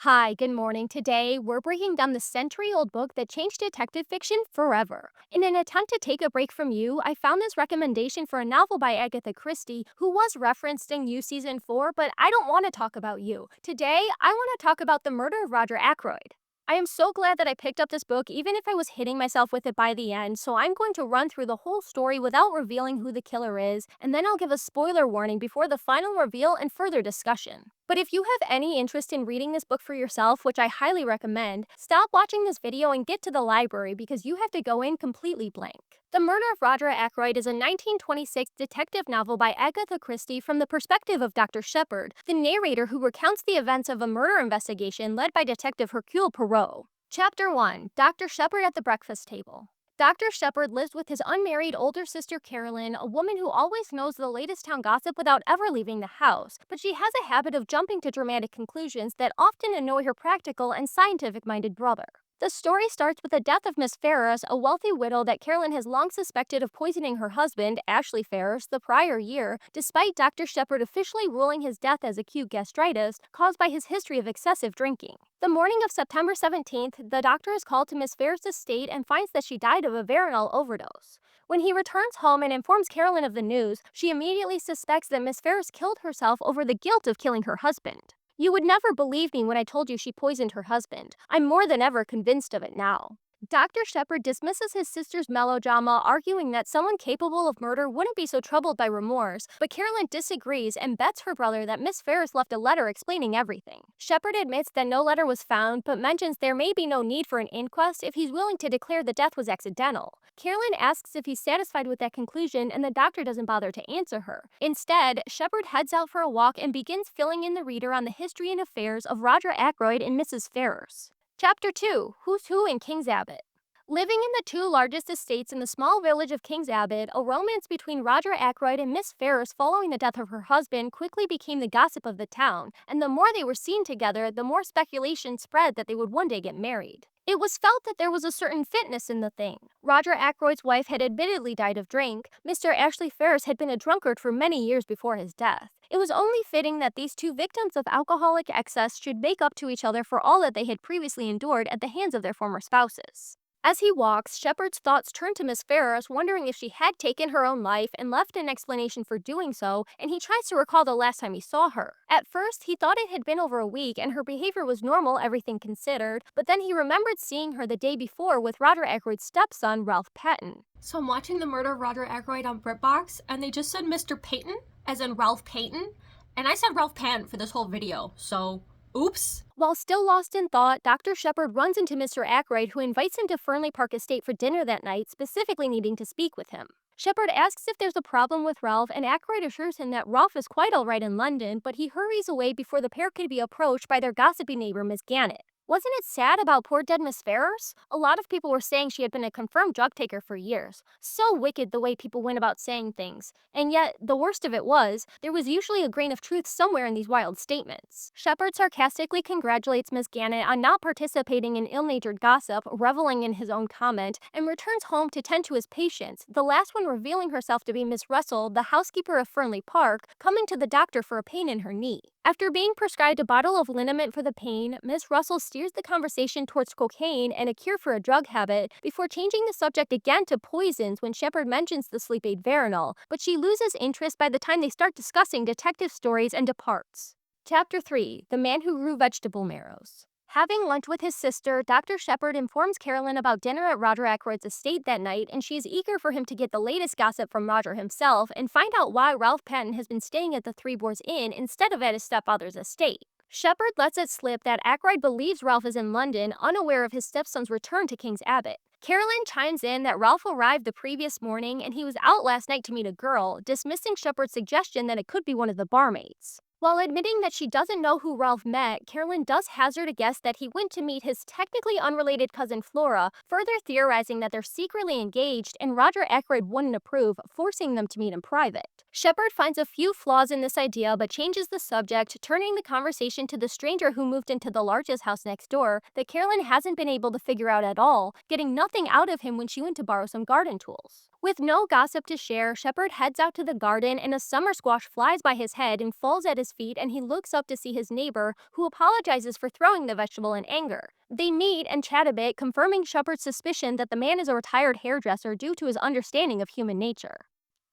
Hi, good morning. Today, we're breaking down the century-old book that changed detective fiction forever. In an attempt to take a break from you, I found this recommendation for a novel by Agatha Christie, who was referenced in You Season 4, but I don't want to talk about you. Today, I want to talk about The Murder of Roger Ackroyd. I am so glad that I picked up this book, even if I was hitting myself with it by the end, so I'm going to run through the whole story without revealing who the killer is, and then I'll give a spoiler warning before the final reveal and further discussion. But if you have any interest in reading this book for yourself, which I highly recommend, stop watching this video and get to the library because you have to go in completely blank. The Murder of Roger Ackroyd is a 1926 detective novel by Agatha Christie from the perspective of Dr. Sheppard, the narrator who recounts the events of a murder investigation led by Detective Hecule Poirot. Chapter 1. Dr. Sheppard at the breakfast table. Dr. Sheppard lives with his unmarried older sister Carolyn, a woman who always knows the latest town gossip without ever leaving the house, but she has a habit of jumping to dramatic conclusions that often annoy her practical and scientific-minded brother. The story starts with the death of Miss Ferris, a wealthy widow that Carolyn has long suspected of poisoning her husband, Ashley Ferris, the prior year, despite Dr. Sheppard officially ruling his death as acute gastritis caused by his history of excessive drinking. The morning of September 17th, the doctor is called to Miss Ferris' estate and finds that she died of a veronal overdose. When he returns home and informs Carolyn of the news, she immediately suspects that Miss Ferris killed herself over the guilt of killing her husband. You would never believe me when I told you she poisoned her husband. I'm more than ever convinced of it now. Dr. Sheppard dismisses his sister's melodrama, arguing that someone capable of murder wouldn't be so troubled by remorse, but Carolyn disagrees and bets her brother that Miss Ferris left a letter explaining everything. Sheppard admits that no letter was found, but mentions there may be no need for an inquest if he's willing to declare the death was accidental. Carolyn asks if he's satisfied with that conclusion, and the doctor doesn't bother to answer her. Instead, Sheppard heads out for a walk and begins filling in the reader on the history and affairs of Roger Ackroyd and Mrs. Ferris. Chapter 2. Who's Who in King's Abbot. Living in the two largest estates in the small village of King's Abbot, a romance between Roger Ackroyd and Miss Ferris following the death of her husband quickly became the gossip of the town, and the more they were seen together, the more speculation spread that they would one day get married. It was felt that there was a certain fitness in the thing. Roger Ackroyd's wife had admittedly died of drink. Mr. Ashley Ferris had been a drunkard for many years before his death. It was only fitting that these two victims of alcoholic excess should make up to each other for all that they had previously endured at the hands of their former spouses. As he walks, Sheppard's thoughts turn to Miss Ferris, wondering if she had taken her own life and left an explanation for doing so, and he tries to recall the last time he saw her. At first, he thought it had been over a week and her behavior was normal, everything considered, but then he remembered seeing her the day before with Roger Ackroyd's stepson, Ralph Paton. So I'm watching The Murder of Roger Ackroyd on BritBox, and they just said Mr. Paton, as in Ralph Paton, and I said Ralph Paton for this whole video, so oops. While still lost in thought, Dr. Sheppard runs into Mr. Ackroyd, who invites him to Fernly Park Estate for dinner that night, specifically needing to speak with him. Sheppard asks if there's a problem with Ralph, and Ackroyd assures him that Ralph is quite alright in London, but he hurries away before the pair could be approached by their gossipy neighbor, Miss Gannett. Wasn't it sad about poor dead Miss Ferris? A lot of people were saying she had been a confirmed drug taker for years. So wicked the way people went about saying things. And yet, the worst of it was, there was usually a grain of truth somewhere in these wild statements. Sheppard sarcastically congratulates Miss Gannett on not participating in ill-natured gossip, reveling in his own comment, and returns home to tend to his patients, the last one revealing herself to be Miss Russell, the housekeeper of Fernly Park, coming to the doctor for a pain in her knee. After being prescribed a bottle of liniment for the pain, Miss Russell steers the conversation towards cocaine and a cure for a drug habit before changing the subject again to poisons when Sheppard mentions the sleep aid veronal, but she loses interest by the time they start discussing detective stories and departs. Chapter 3. The Man Who Grew Vegetable Marrows. Having lunch with his sister, Dr. Sheppard informs Carolyn about dinner at Roger Ackroyd's estate that night, and she is eager for him to get the latest gossip from Roger himself and find out why Ralph Paton has been staying at the Three Boars Inn instead of at his stepfather's estate. Sheppard lets it slip that Ackroyd believes Ralph is in London, unaware of his stepson's return to King's Abbot. Carolyn chimes in that Ralph arrived the previous morning and he was out last night to meet a girl, dismissing Sheppard's suggestion that it could be one of the barmaids. While admitting that she doesn't know who Ralph met, Carolyn does hazard a guess that he went to meet his technically unrelated cousin Flora, further theorizing that they're secretly engaged and Roger Ackroyd wouldn't approve, forcing them to meet in private. Sheppard finds a few flaws in this idea but changes the subject, turning the conversation to the stranger who moved into the largest house next door that Carolyn hasn't been able to figure out at all, getting nothing out of him when she went to borrow some garden tools. With no gossip to share, Sheppard heads out to the garden and a summer squash flies by his head and falls at his feet, and he looks up to see his neighbor, who apologizes for throwing the vegetable in anger. They meet and chat a bit, confirming Sheppard's suspicion that the man is a retired hairdresser due to his understanding of human nature.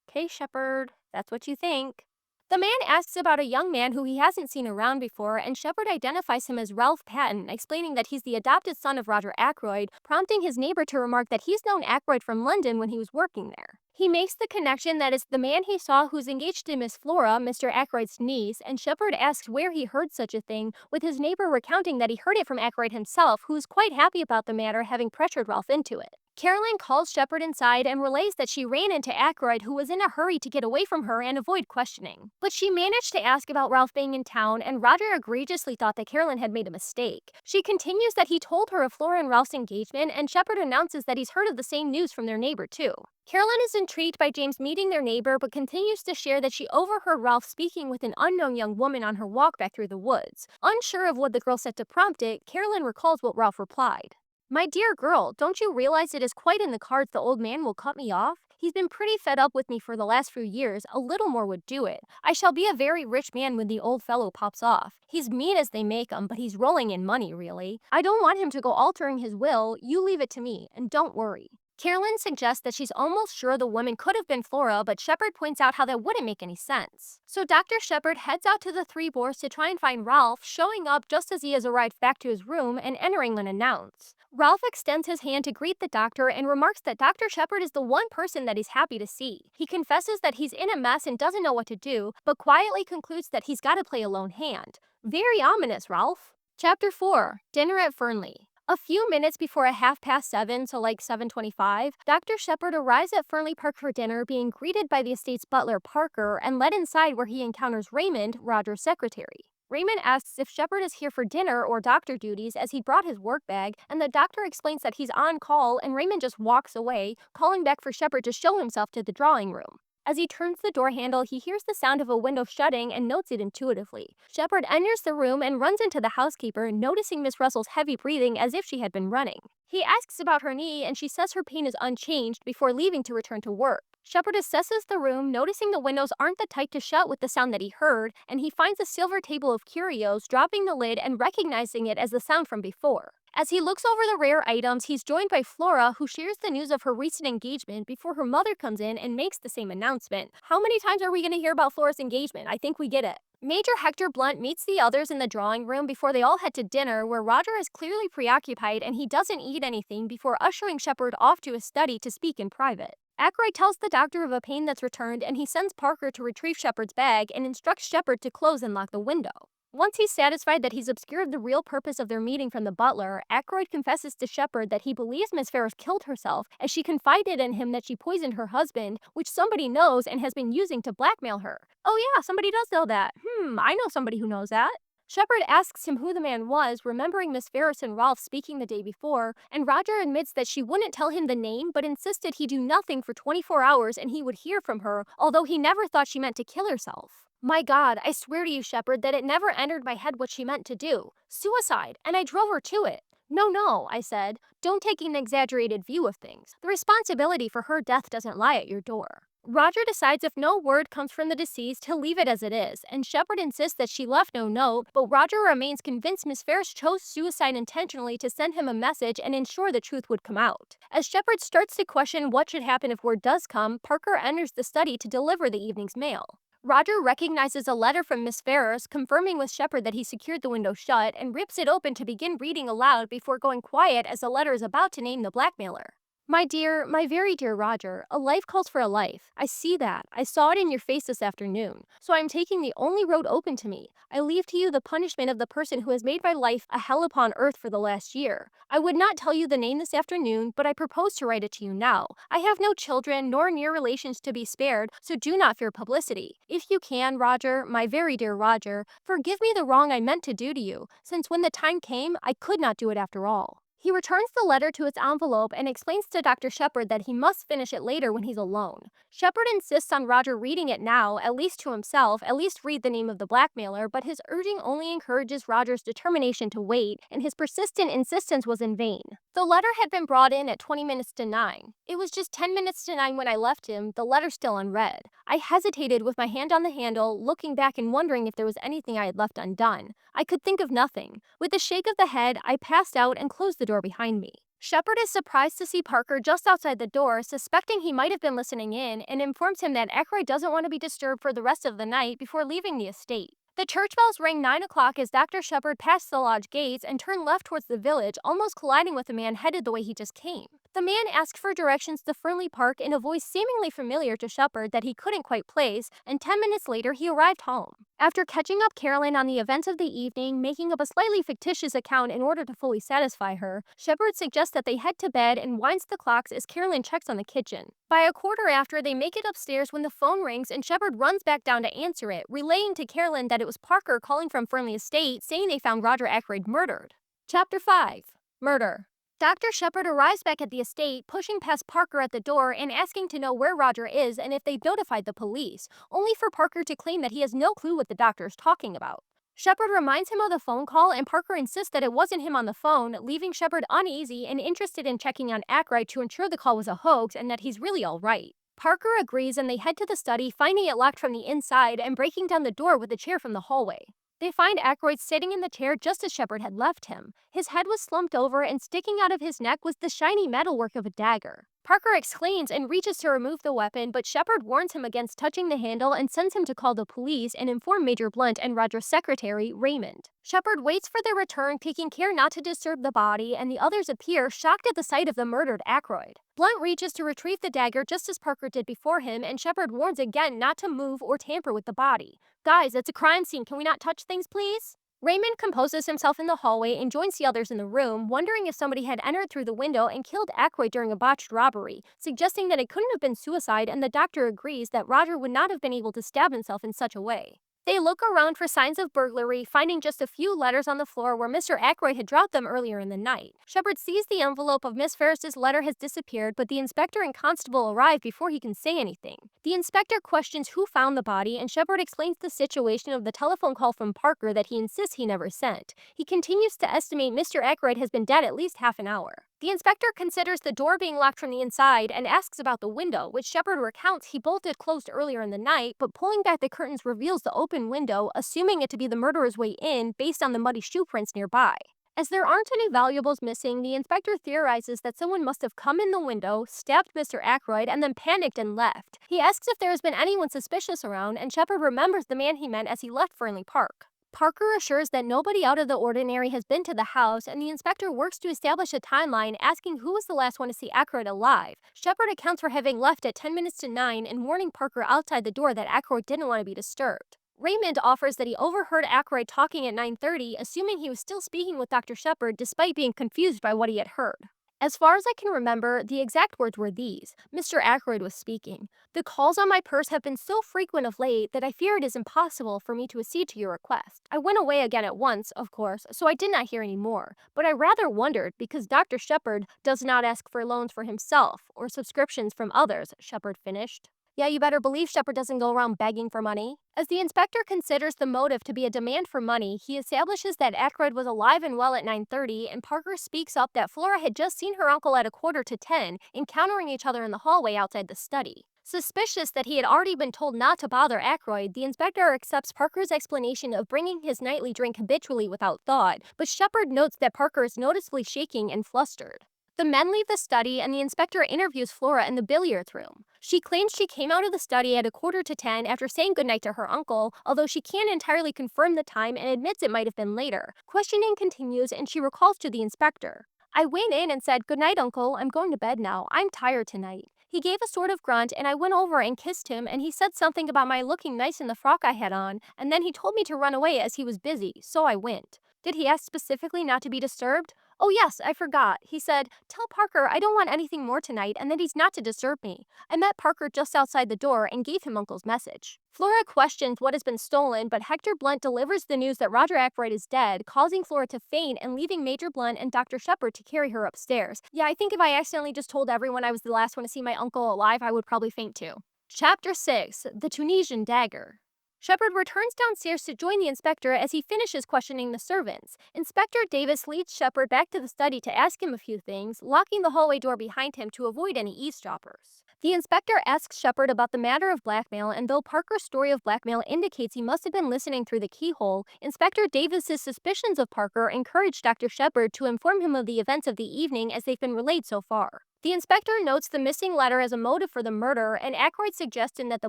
Okay, Sheppard, that's what you think. The man asks about a young man who he hasn't seen around before, and Sheppard identifies him as Ralph Paton, explaining that he's the adopted son of Roger Ackroyd, prompting his neighbor to remark that he's known Ackroyd from London when he was working there. He makes the connection that it's the man he saw who's engaged to Miss Flora, Mr. Ackroyd's niece, and Sheppard asks where he heard such a thing, with his neighbor recounting that he heard it from Ackroyd himself, who is quite happy about the matter, having pressured Ralph into it. Carolyn calls Sheppard inside and relays that she ran into Ackroyd, who was in a hurry to get away from her and avoid questioning. But she managed to ask about Ralph being in town, and Roger egregiously thought that Carolyn had made a mistake. She continues that he told her of Flora and Ralph's engagement, and Sheppard announces that he's heard of the same news from their neighbor too. Carolyn is intrigued by James meeting their neighbor, but continues to share that she overheard Ralph speaking with an unknown young woman on her walk back through the woods. Unsure of what the girl said to prompt it, Carolyn recalls what Ralph replied. "My dear girl, don't you realize it is quite in the cards the old man will cut me off? He's been pretty fed up with me for the last few years. A little more would do it. I shall be a very rich man when the old fellow pops off. He's mean as they make 'em, but he's rolling in money, really. I don't want him to go altering his will. You leave it to me, and don't worry." Carolyn suggests that she's almost sure the woman could have been Flora, but Sheppard points out how that wouldn't make any sense. So Dr. Sheppard heads out to the Three Boars to try and find Ralph, showing up just as he has arrived back to his room and entering unannounced. Ralph extends his hand to greet the doctor and remarks that Dr. Sheppard is the one person that he's happy to see. He confesses that he's in a mess and doesn't know what to do, but quietly concludes that he's got to play a lone hand. Very ominous, Ralph. Chapter 4. Dinner at Fernly. A few minutes before 7:30, so like 7:25, Dr. Sheppard arrives at Fernly Park for dinner, being greeted by the estate's butler Parker and led inside, where he encounters Raymond, Roger's secretary. Raymond asks if Sheppard is here for dinner or doctor duties, as he brought his work bag, and the doctor explains that he's on call, and Raymond just walks away, calling back for Sheppard to show himself to the drawing room. As he turns the door handle, he hears the sound of a window shutting and notes it intuitively. Sheppard enters the room and runs into the housekeeper, noticing Miss Russell's heavy breathing as if she had been running. He asks about her knee, and she says her pain is unchanged before leaving to return to work. Sheppard assesses the room, noticing the windows aren't the type to shut with the sound that he heard, and he finds a silver table of curios, dropping the lid and recognizing it as the sound from before. As he looks over the rare items, he's joined by Flora, who shares the news of her recent engagement before her mother comes in and makes the same announcement. How many times are we going to hear about Flora's engagement? I think we get it. Major Hector Blunt meets the others in the drawing room before they all head to dinner, where Roger is clearly preoccupied and he doesn't eat anything before ushering Sheppard off to his study to speak in private. Ackroyd tells the doctor of a pain that's returned, and he sends Parker to retrieve Sheppard's bag and instructs Sheppard to close and lock the window. Once he's satisfied that he's obscured the real purpose of their meeting from the butler, Ackroyd confesses to Sheppard that he believes Miss Ferris killed herself, as she confided in him that she poisoned her husband, which somebody knows and has been using to blackmail her. Oh yeah, somebody does know that. I know somebody who knows that. Sheppard asks him who the man was, remembering Miss Ferris and Ralph speaking the day before, and Roger admits that she wouldn't tell him the name, but insisted he do nothing for 24 hours and he would hear from her, although he never thought she meant to kill herself. My God, I swear to you, Sheppard, that it never entered my head what she meant to do. Suicide, and I drove her to it. No, I said. Don't take an exaggerated view of things. The responsibility for her death doesn't lie at your door. Roger decides if no word comes from the deceased, he'll leave it as it is, and Sheppard insists that she left no note, but Roger remains convinced Miss Ferris chose suicide intentionally to send him a message and ensure the truth would come out. As Sheppard starts to question what should happen if word does come, Parker enters the study to deliver the evening's mail. Roger recognizes a letter from Miss Ferris, confirming with Sheppard that he secured the window shut, and rips it open to begin reading aloud before going quiet as the letter is about to name the blackmailer. My dear, my very dear Roger, a life calls for a life. I see that. I saw it in your face this afternoon. So I'm taking the only road open to me. I leave to you the punishment of the person who has made my life a hell upon earth for the last year. I would not tell you the name this afternoon, but I propose to write it to you now. I have no children nor near relations to be spared, so do not fear publicity. If you can, Roger, my very dear Roger, forgive me the wrong I meant to do to you, since when the time came, I could not do it after all. He returns the letter to its envelope and explains to Dr. Sheppard that he must finish it later when he's alone. Sheppard insists on Roger reading it now, at least to himself, at least read the name of the blackmailer, but his urging only encourages Roger's determination to wait, and his persistent insistence was in vain. The letter had been brought in at 20 minutes to 9. It was just 10 minutes to 9 when I left him, the letter still unread. I hesitated with my hand on the handle, looking back and wondering if there was anything I had left undone. I could think of nothing. With a shake of the head, I passed out and closed the door behind me. Sheppard is surprised to see Parker just outside the door, suspecting he might have been listening in, and informs him that Ackroyd doesn't want to be disturbed for the rest of the night before leaving the estate. The church bells rang 9 o'clock as Dr. Sheppard passed the lodge gates and turned left towards the village, almost colliding with a man headed the way he just came. The man asked for directions to Fernly Park in a voice seemingly familiar to Sheppard that he couldn't quite place, and 10 minutes later he arrived home. After catching up Carolyn on the events of the evening, making up a slightly fictitious account in order to fully satisfy her, Sheppard suggests that they head to bed and winds the clocks as Carolyn checks on the kitchen. By a quarter after, they make it upstairs when the phone rings and Sheppard runs back down to answer it, relaying to Carolyn that it was Parker calling from Fernly Estate saying they found Roger Ackroyd murdered. Chapter 5 Murder. Dr. Sheppard arrives back at the estate, pushing past Parker at the door and asking to know where Roger is and if they've notified the police, only for Parker to claim that he has no clue what the doctor's talking about. Sheppard reminds him of the phone call and Parker insists that it wasn't him on the phone, leaving Sheppard uneasy and interested in checking on Ackroyd to ensure the call was a hoax and that he's really alright. Parker agrees and they head to the study, finding it locked from the inside and breaking down the door with a chair from the hallway. They find Ackroyd sitting in the chair just as Sheppard had left him. His head was slumped over and sticking out of his neck was the shiny metalwork of a dagger. Parker exclaims and reaches to remove the weapon, but Sheppard warns him against touching the handle and sends him to call the police and inform Major Blunt and Roger's secretary, Raymond. Sheppard waits for their return, taking care not to disturb the body, and the others appear, shocked at the sight of the murdered Ackroyd. Blunt reaches to retrieve the dagger just as Parker did before him, and Sheppard warns again not to move or tamper with the body. Guys, it's a crime scene. Can we not touch things, please? Raymond composes himself in the hallway and joins the others in the room, wondering if somebody had entered through the window and killed Ackroyd during a botched robbery, suggesting that it couldn't have been suicide, and the doctor agrees that Roger would not have been able to stab himself in such a way. They look around for signs of burglary, finding just a few letters on the floor where Mr. Ackroyd had dropped them earlier in the night. Sheppard sees the envelope of Miss Ferris's letter has disappeared, but the inspector and constable arrive before he can say anything. The inspector questions who found the body, and Sheppard explains the situation of the telephone call from Parker that he insists he never sent. He continues to estimate Mr. Ackroyd has been dead at least half an hour. The inspector considers the door being locked from the inside and asks about the window, which Sheppard recounts he bolted closed earlier in the night, but pulling back the curtains reveals the open window, assuming it to be the murderer's way in based on the muddy shoe prints nearby. As there aren't any valuables missing, the inspector theorizes that someone must have come in the window, stabbed Mr. Ackroyd, and then panicked and left. He asks if there has been anyone suspicious around, and Sheppard remembers the man he met as he left Fernly Park. Parker assures that nobody out of the ordinary has been to the house, and the inspector works to establish a timeline, asking who was the last one to see Ackroyd alive. Sheppard accounts for having left at 10 minutes to 9 and warning Parker outside the door that Ackroyd didn't want to be disturbed. Raymond offers that he overheard Ackroyd talking at 9:30, assuming he was still speaking with Dr. Sheppard despite being confused by what he had heard. As far as I can remember, the exact words were these. Mr. Ackroyd was speaking. The calls on my purse have been so frequent of late that I fear it is impossible for me to accede to your request. I went away again at once, of course, so I did not hear any more. But I rather wondered because Dr. Sheppard does not ask for loans for himself or subscriptions from others, Sheppard finished. Yeah, you better believe Sheppard doesn't go around begging for money. As the inspector considers the motive to be a demand for money, he establishes that Ackroyd was alive and well at 9:30, and Parker speaks up that Flora had just seen her uncle at 9:45, encountering each other in the hallway outside the study. Suspicious that he had already been told not to bother Ackroyd, the inspector accepts Parker's explanation of bringing his nightly drink habitually without thought, but Sheppard notes that Parker is noticeably shaking and flustered. The men leave the study and the inspector interviews Flora in the billiards room. She claims she came out of the study at 9:45 after saying goodnight to her uncle, although she can't entirely confirm the time and admits it might have been later. Questioning continues and she recalls to the inspector, I went in and said, "Good night, Uncle. I'm going to bed now. I'm tired tonight." He gave a sort of grunt and I went over and kissed him and he said something about my looking nice in the frock I had on, and then he told me to run away as he was busy, so I went. Did he ask specifically not to be disturbed? Oh yes, I forgot. He said, "Tell Parker I don't want anything more tonight and that he's not to disturb me." I met Parker just outside the door and gave him Uncle's message. Flora questions what has been stolen, but Hector Blunt delivers the news that Roger Ackroyd is dead, causing Flora to faint and leaving Major Blunt and Dr. Sheppard to carry her upstairs. Yeah, I think if I accidentally just told everyone I was the last one to see my uncle alive, I would probably faint too. Chapter 6 The Tunisian Dagger. Sheppard returns downstairs to join the inspector as he finishes questioning the servants. Inspector Davis leads Sheppard back to the study to ask him a few things, locking the hallway door behind him to avoid any eavesdroppers. The inspector asks Sheppard about the matter of blackmail, and though Parker's story of blackmail indicates he must have been listening through the keyhole, Inspector Davis's suspicions of Parker encourage Dr. Sheppard to inform him of the events of the evening as they've been relayed so far. The inspector notes the missing letter as a motive for the murder, and Ackroyd's suggestion that the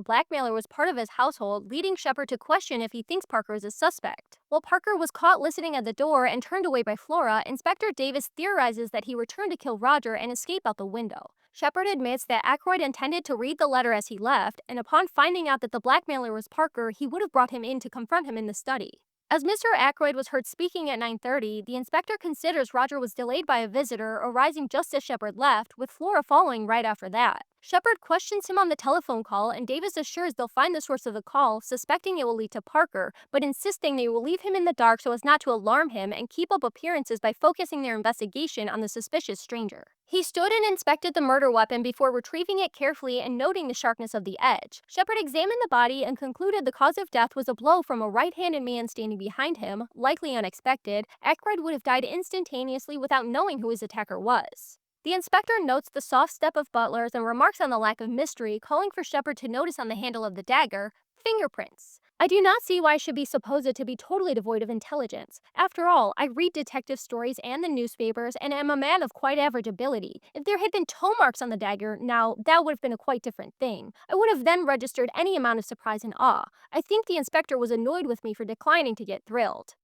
blackmailer was part of his household, leading Sheppard to question if he thinks Parker is a suspect. While Parker was caught listening at the door and turned away by Flora, Inspector Davis theorizes that he returned to kill Roger and escape out the window. Sheppard admits that Ackroyd intended to read the letter as he left, and upon finding out that the blackmailer was Parker, he would have brought him in to confront him in the study. As Mr. Ackroyd was heard speaking at 9:30, the inspector considers Roger was delayed by a visitor arriving just as Sheppard left, with Flora following right after that. Sheppard questions him on the telephone call, and Davis assures they'll find the source of the call, suspecting it will lead to Parker, but insisting they will leave him in the dark so as not to alarm him and keep up appearances by focusing their investigation on the suspicious stranger. He stood and inspected the murder weapon before retrieving it carefully and noting the sharpness of the edge. Sheppard examined the body and concluded the cause of death was a blow from a right-handed man standing behind him, likely unexpected. Ackroyd would have died instantaneously without knowing who his attacker was. The inspector notes the soft step of Butler's and remarks on the lack of mystery, calling for Sheppard to notice on the handle of the dagger, fingerprints. I do not see why I should be supposed to be totally devoid of intelligence. After all, I read detective stories and the newspapers and am a man of quite average ability. If there had been toe marks on the dagger, now, that would have been a quite different thing. I would have then registered any amount of surprise and awe. I think the inspector was annoyed with me for declining to get thrilled.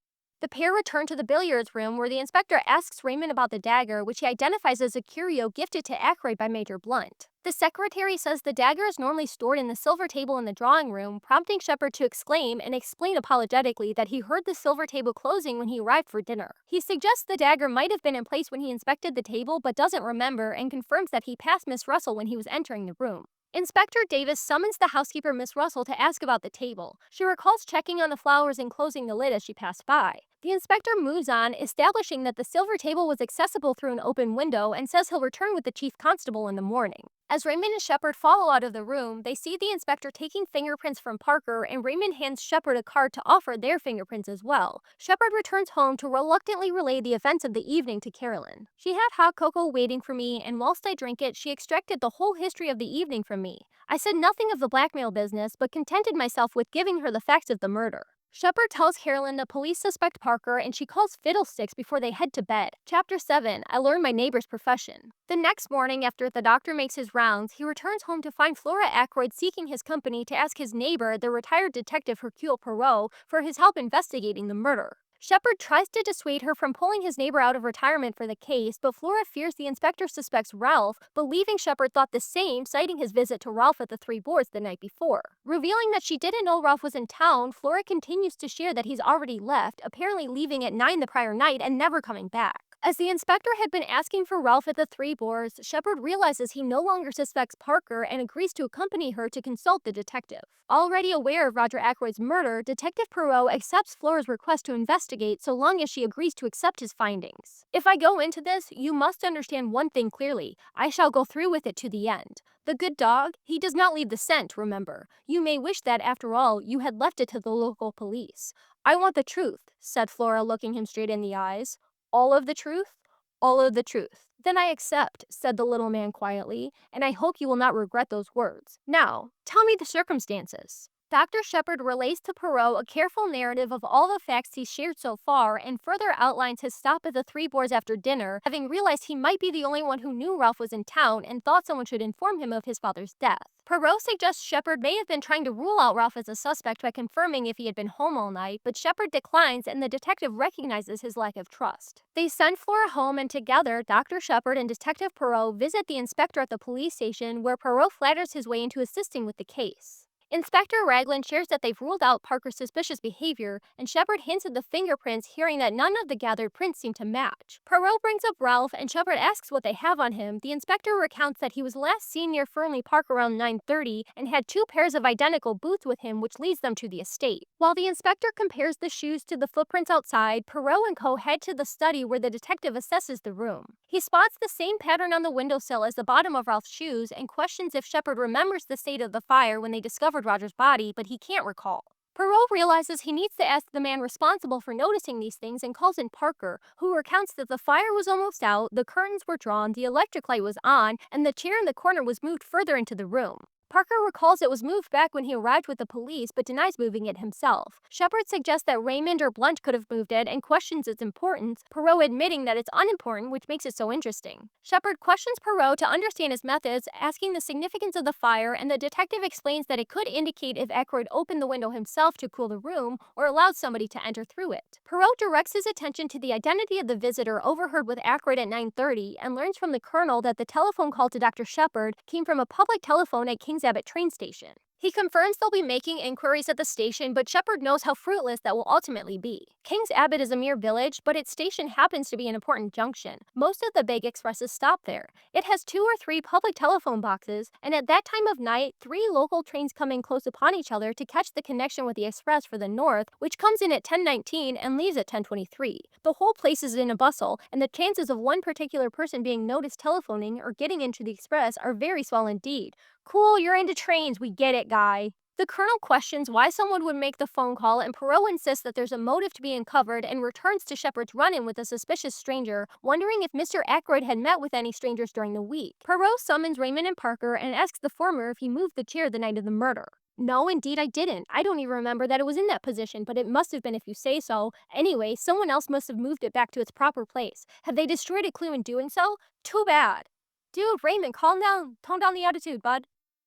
The pair return to the billiards room where the inspector asks Raymond about the dagger, which he identifies as a curio gifted to Ackroyd by Major Blunt. The secretary says the dagger is normally stored in the silver table in the drawing room, prompting Sheppard to exclaim and explain apologetically that he heard the silver table closing when he arrived for dinner. He suggests the dagger might have been in place when he inspected the table but doesn't remember, and confirms that he passed Miss Russell when he was entering the room. Inspector Davis summons the housekeeper Miss Russell to ask about the table. She recalls checking on the flowers and closing the lid as she passed by. The inspector moves on, establishing that the silver table was accessible through an open window, and says he'll return with the chief constable in the morning. As Raymond and Sheppard follow out of the room, they see the inspector taking fingerprints from Parker, and Raymond hands Sheppard a card to offer their fingerprints as well. Sheppard returns home to reluctantly relay the events of the evening to Carolyn. She had hot cocoa waiting for me, and whilst I drank it, she extracted the whole history of the evening from me. I said nothing of the blackmail business, but contented myself with giving her the facts of the murder. Sheppard tells Carolyn the police suspect Parker, and she calls fiddlesticks before they head to bed. Chapter 7 I Learn My Neighbor's Profession. The next morning, after the doctor makes his rounds, he returns home to find Flora Ackroyd seeking his company to ask his neighbor, the retired Detective Hecule Poirot, for his help investigating the murder. Sheppard tries to dissuade her from pulling his neighbor out of retirement for the case, but Flora fears the inspector suspects Ralph, believing Sheppard thought the same, citing his visit to Ralph at the Three Boars the night before. Revealing that she didn't know Ralph was in town, Flora continues to share that he's already left, apparently leaving at 9 the prior night and never coming back. As the inspector had been asking for Ralph at the Three Boars, Sheppard realizes he no longer suspects Parker and agrees to accompany her to consult the detective. Already aware of Roger Ackroyd's murder, Detective Poirot accepts Flora's request to investigate so long as she agrees to accept his findings. If I go into this, you must understand one thing clearly. I shall go through with it to the end. The good dog, he does not leave the scent, remember. You may wish that, after all, you had left it to the local police. I want the truth, said Flora, looking him straight in the eyes. All of the truth? All of the truth. Then I accept, said the little man quietly, and I hope you will not regret those words. Now, tell me the circumstances. Dr. Sheppard relays to Poirot a careful narrative of all the facts he's shared so far, and further outlines his stop at the Three Boars after dinner, having realized he might be the only one who knew Ralph was in town and thought someone should inform him of his father's death. Poirot suggests Sheppard may have been trying to rule out Ralph as a suspect by confirming if he had been home all night, but Sheppard declines, and the detective recognizes his lack of trust. They send Flora home, and together, Dr. Sheppard and Detective Poirot visit the inspector at the police station, where Poirot flatters his way into assisting with the case. Inspector Raglan shares that they've ruled out Parker's suspicious behavior, and Sheppard hints at the fingerprints, hearing that none of the gathered prints seem to match. Poirot brings up Ralph, and Sheppard asks what they have on him. The inspector recounts that he was last seen near Fernly Park around 9:30 and had 2 pairs of identical boots with him, which leads them to the estate. While the inspector compares the shoes to the footprints outside, Poirot and co head to the study where the detective assesses the room. He spots the same pattern on the windowsill as the bottom of Ralph's shoes and questions if Sheppard remembers the state of the fire when they discovered Roger's body, but he can't recall. Poirot realizes he needs to ask the man responsible for noticing these things and calls in Parker, who recounts that the fire was almost out, the curtains were drawn, the electric light was on, and the chair in the corner was moved further into the room. Parker recalls it was moved back when he arrived with the police, but denies moving it himself. Sheppard suggests that Raymond or Blunt could have moved it and questions its importance, Poirot admitting that it's unimportant, which makes it so interesting. Sheppard questions Poirot to understand his methods, asking the significance of the fire, and the detective explains that it could indicate if Ackroyd opened the window himself to cool the room or allowed somebody to enter through it. Poirot directs his attention to the identity of the visitor overheard with Ackroyd at 9:30 and learns from the colonel that the telephone call to Dr. Sheppard came from a public telephone at King's Abbot train station. He confirms they'll be making inquiries at the station, but Sheppard knows how fruitless that will ultimately be. King's Abbot is a mere village, but its station happens to be an important junction. Most of the big expresses stop there. It has 2 or 3 public telephone boxes, and at that time of night, 3 local trains come in close upon each other to catch the connection with the express for the north, which comes in at 10:19 and leaves at 10:23. The whole place is in a bustle, and the chances of one particular person being noticed telephoning or getting into the express are very small indeed. Cool, you're into trains, we get it, guy. The colonel questions why someone would make the phone call, and Poirot insists that there's a motive to be uncovered and returns to Sheppard's run-in with a suspicious stranger, wondering if Mr. Ackroyd had met with any strangers during the week. Poirot summons Raymond and Parker and asks the former if he moved the chair the night of the murder. No, indeed I didn't. I don't even remember that it was in that position, but it must have been if you say so. Anyway, someone else must have moved it back to its proper place. Have they destroyed a clue in doing so? Too bad. Dude, Raymond, calm down. Tone down the attitude, bud.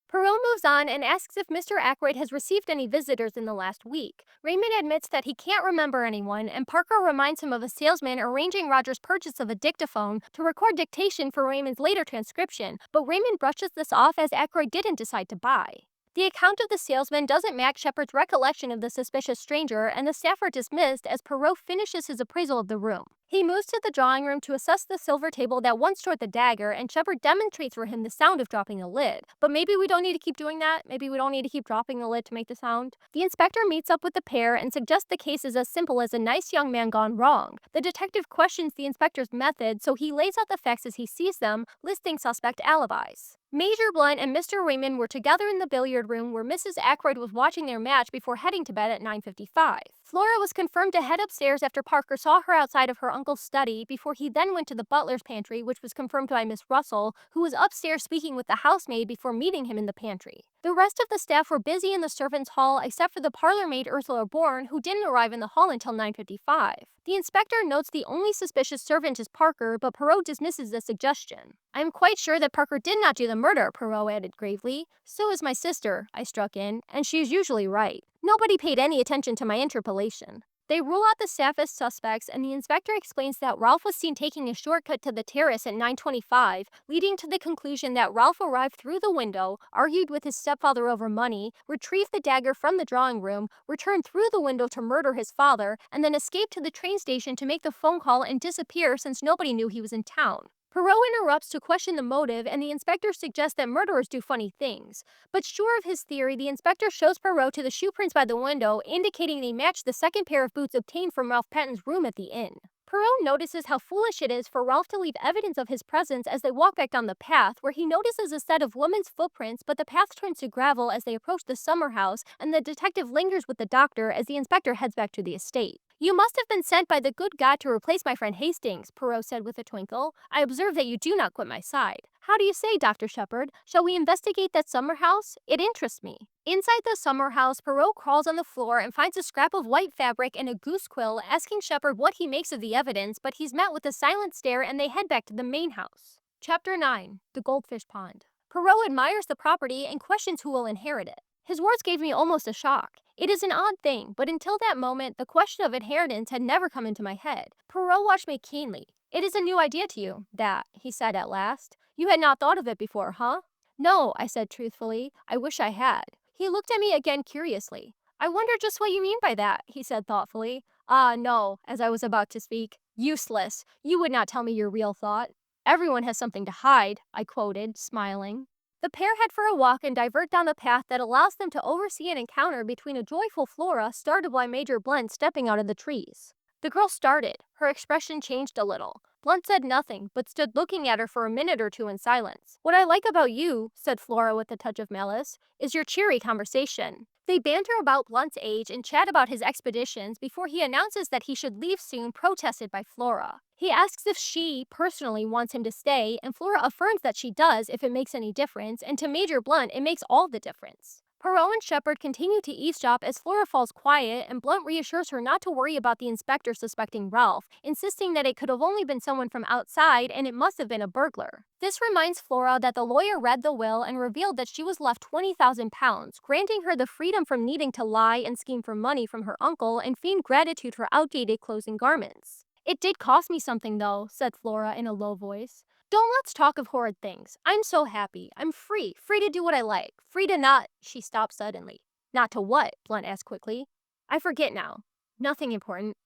Poirot moves on and asks if Mr. Ackroyd has received any visitors in the last week. Raymond admits that he can't remember anyone, and Parker reminds him of a salesman arranging Roger's purchase of a dictaphone to record dictation for Raymond's later transcription, but Raymond brushes this off as Ackroyd didn't decide to buy. The account of the salesman doesn't match Sheppard's recollection of the suspicious stranger, and the staff are dismissed as Poirot finishes his appraisal of the room. He moves to the drawing room to assess the silver table that once stored the dagger, and Sheppard demonstrates for him the sound of dropping the lid. But maybe we don't need to keep doing that. Maybe we don't need to keep dropping the lid to make the sound. The inspector meets up with the pair and suggests the case is as simple as a nice young man gone wrong. The detective questions the inspector's method, so he lays out the facts as he sees them, listing suspect alibis. Major Blunt and Mr. Raymond were together in the billiard room where Mrs. Ackroyd was watching their match before heading to bed at 9:55. Flora was confirmed to head upstairs after Parker saw her outside of her uncle's study before he then went to the butler's pantry, which was confirmed by Miss Russell, who was upstairs speaking with the housemaid before meeting him in the pantry. The rest of the staff were busy in the servants' hall except for the parlormaid Ursula Bourne, who didn't arrive in the hall until 9:55. The inspector notes the only suspicious servant is Parker, but Poirot dismisses the suggestion. "I am quite sure that Parker did not do the murder," Poirot added gravely. "So is my sister," I struck in, "and she is usually right." Nobody paid any attention to my interpolation. They rule out the staff as suspects, and the inspector explains that Ralph was seen taking a shortcut to the terrace at 9:25, leading to the conclusion that Ralph arrived through the window, argued with his stepfather over money, retrieved the dagger from the drawing room, returned through the window to murder his father, and then escaped to the train station to make the phone call and disappear since nobody knew he was in town. Poirot interrupts to question the motive, and the inspector suggests that murderers do funny things. But sure of his theory, the inspector shows Poirot to the shoe prints by the window, indicating they match the second pair of boots obtained from Ralph Patton's room at the inn. Poirot notices how foolish it is for Ralph to leave evidence of his presence as they walk back down the path, where he notices a set of women's footprints, but the path turns to gravel as they approach the summer house, and the detective lingers with the doctor as the inspector heads back to the estate. "You must have been sent by the good God to replace my friend Hastings," Poirot said with a twinkle. "I observe that you do not quit my side. How do you say, Dr. Sheppard? Shall we investigate that summer house? It interests me." Inside the summer house, Poirot crawls on the floor and finds a scrap of white fabric and a goose quill, asking Sheppard what he makes of the evidence, but he's met with a silent stare and they head back to the main house. Chapter 9. The Goldfish Pond. Poirot admires the property and questions who will inherit it. His words gave me almost a shock. It is an odd thing, but until that moment, the question of inheritance had never come into my head. Poirot watched me keenly. "It is a new idea to you, that," he said at last. "You had not thought of it before, huh?" "No," I said truthfully. "I wish I had." He looked at me again curiously. I wonder just what you mean by that, he said thoughtfully. No, as I was about to speak. Useless. You would not tell me your real thought. Everyone has something to hide, I quoted, smiling. The pair head for a walk and divert down the path that allows them to oversee an encounter between a joyful Flora started by Major Blunt stepping out of the trees. The girl started. Her expression changed a little. Blunt said nothing, but stood looking at her for a minute or two in silence. What I like about you, said Flora with a touch of malice, is your cheery conversation. They banter about Blunt's age and chat about his expeditions before he announces that he should leave soon, protested by Flora. He asks if she personally wants him to stay, and Flora affirms that she does if it makes any difference, and to Major Blunt it makes all the difference. Poirot and Sheppard continue to eavesdrop as Flora falls quiet, and Blunt reassures her not to worry about the inspector suspecting Ralph, insisting that it could have only been someone from outside and it must have been a burglar. This reminds Flora that the lawyer read the will and revealed that she was left £20,000, granting her the freedom from needing to lie and scheme for money from her uncle and feign gratitude for outdated clothes and garments. It did cost me something though, said Flora in a low voice. Don't let's talk of horrid things. I'm so happy. I'm free to do what I like. Free to not. She stopped suddenly. Not to what? Blunt asked quickly. I forget now. Nothing important.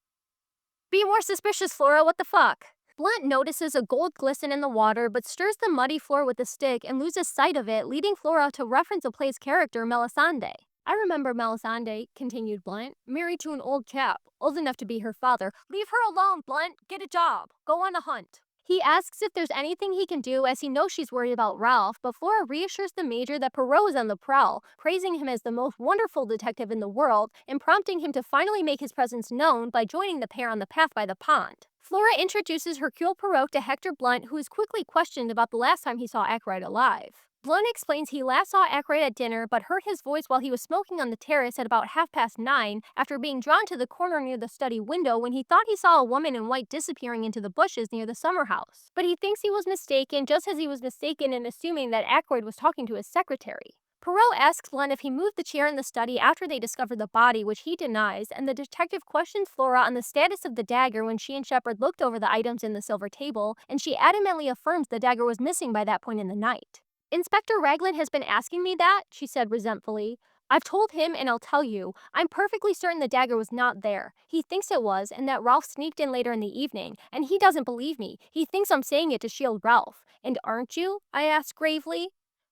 Be more suspicious, Flora. What the fuck? Blunt notices a gold glisten in the water, but stirs the muddy floor with a stick and loses sight of it, leading Flora to reference a play's character, Melisande. I remember Melisande, continued Blunt, married to an old chap, old enough to be her father. Leave her alone, Blunt. Get a job. Go on a hunt. He asks if there's anything he can do as he knows she's worried about Ralph, but Flora reassures the Major that Poirot is on the prowl, praising him as the most wonderful detective in the world and prompting him to finally make his presence known by joining the pair on the path by the pond. Flora introduces Hercule Poirot to Hector Blunt, who is quickly questioned about the last time he saw Ackroyd alive. Blunt explains he last saw Ackroyd at dinner but heard his voice while he was smoking on the terrace at about 9:30 after being drawn to the corner near the study window when he thought he saw a woman in white disappearing into the bushes near the summer house. But he thinks he was mistaken, just as he was mistaken in assuming that Ackroyd was talking to his secretary. Poirot asks Blunt if he moved the chair in the study after they discovered the body, which he denies, and the detective questions Flora on the status of the dagger when she and Sheppard looked over the items in the silver table, and she adamantly affirms the dagger was missing by that point in the night. Inspector Raglan has been asking me that, she said resentfully. I've told him and I'll tell you, I'm perfectly certain the dagger was not there. He thinks it was and that Ralph sneaked in later in the evening, and he doesn't believe me. He thinks I'm saying it to shield Ralph. And aren't you? I asked gravely.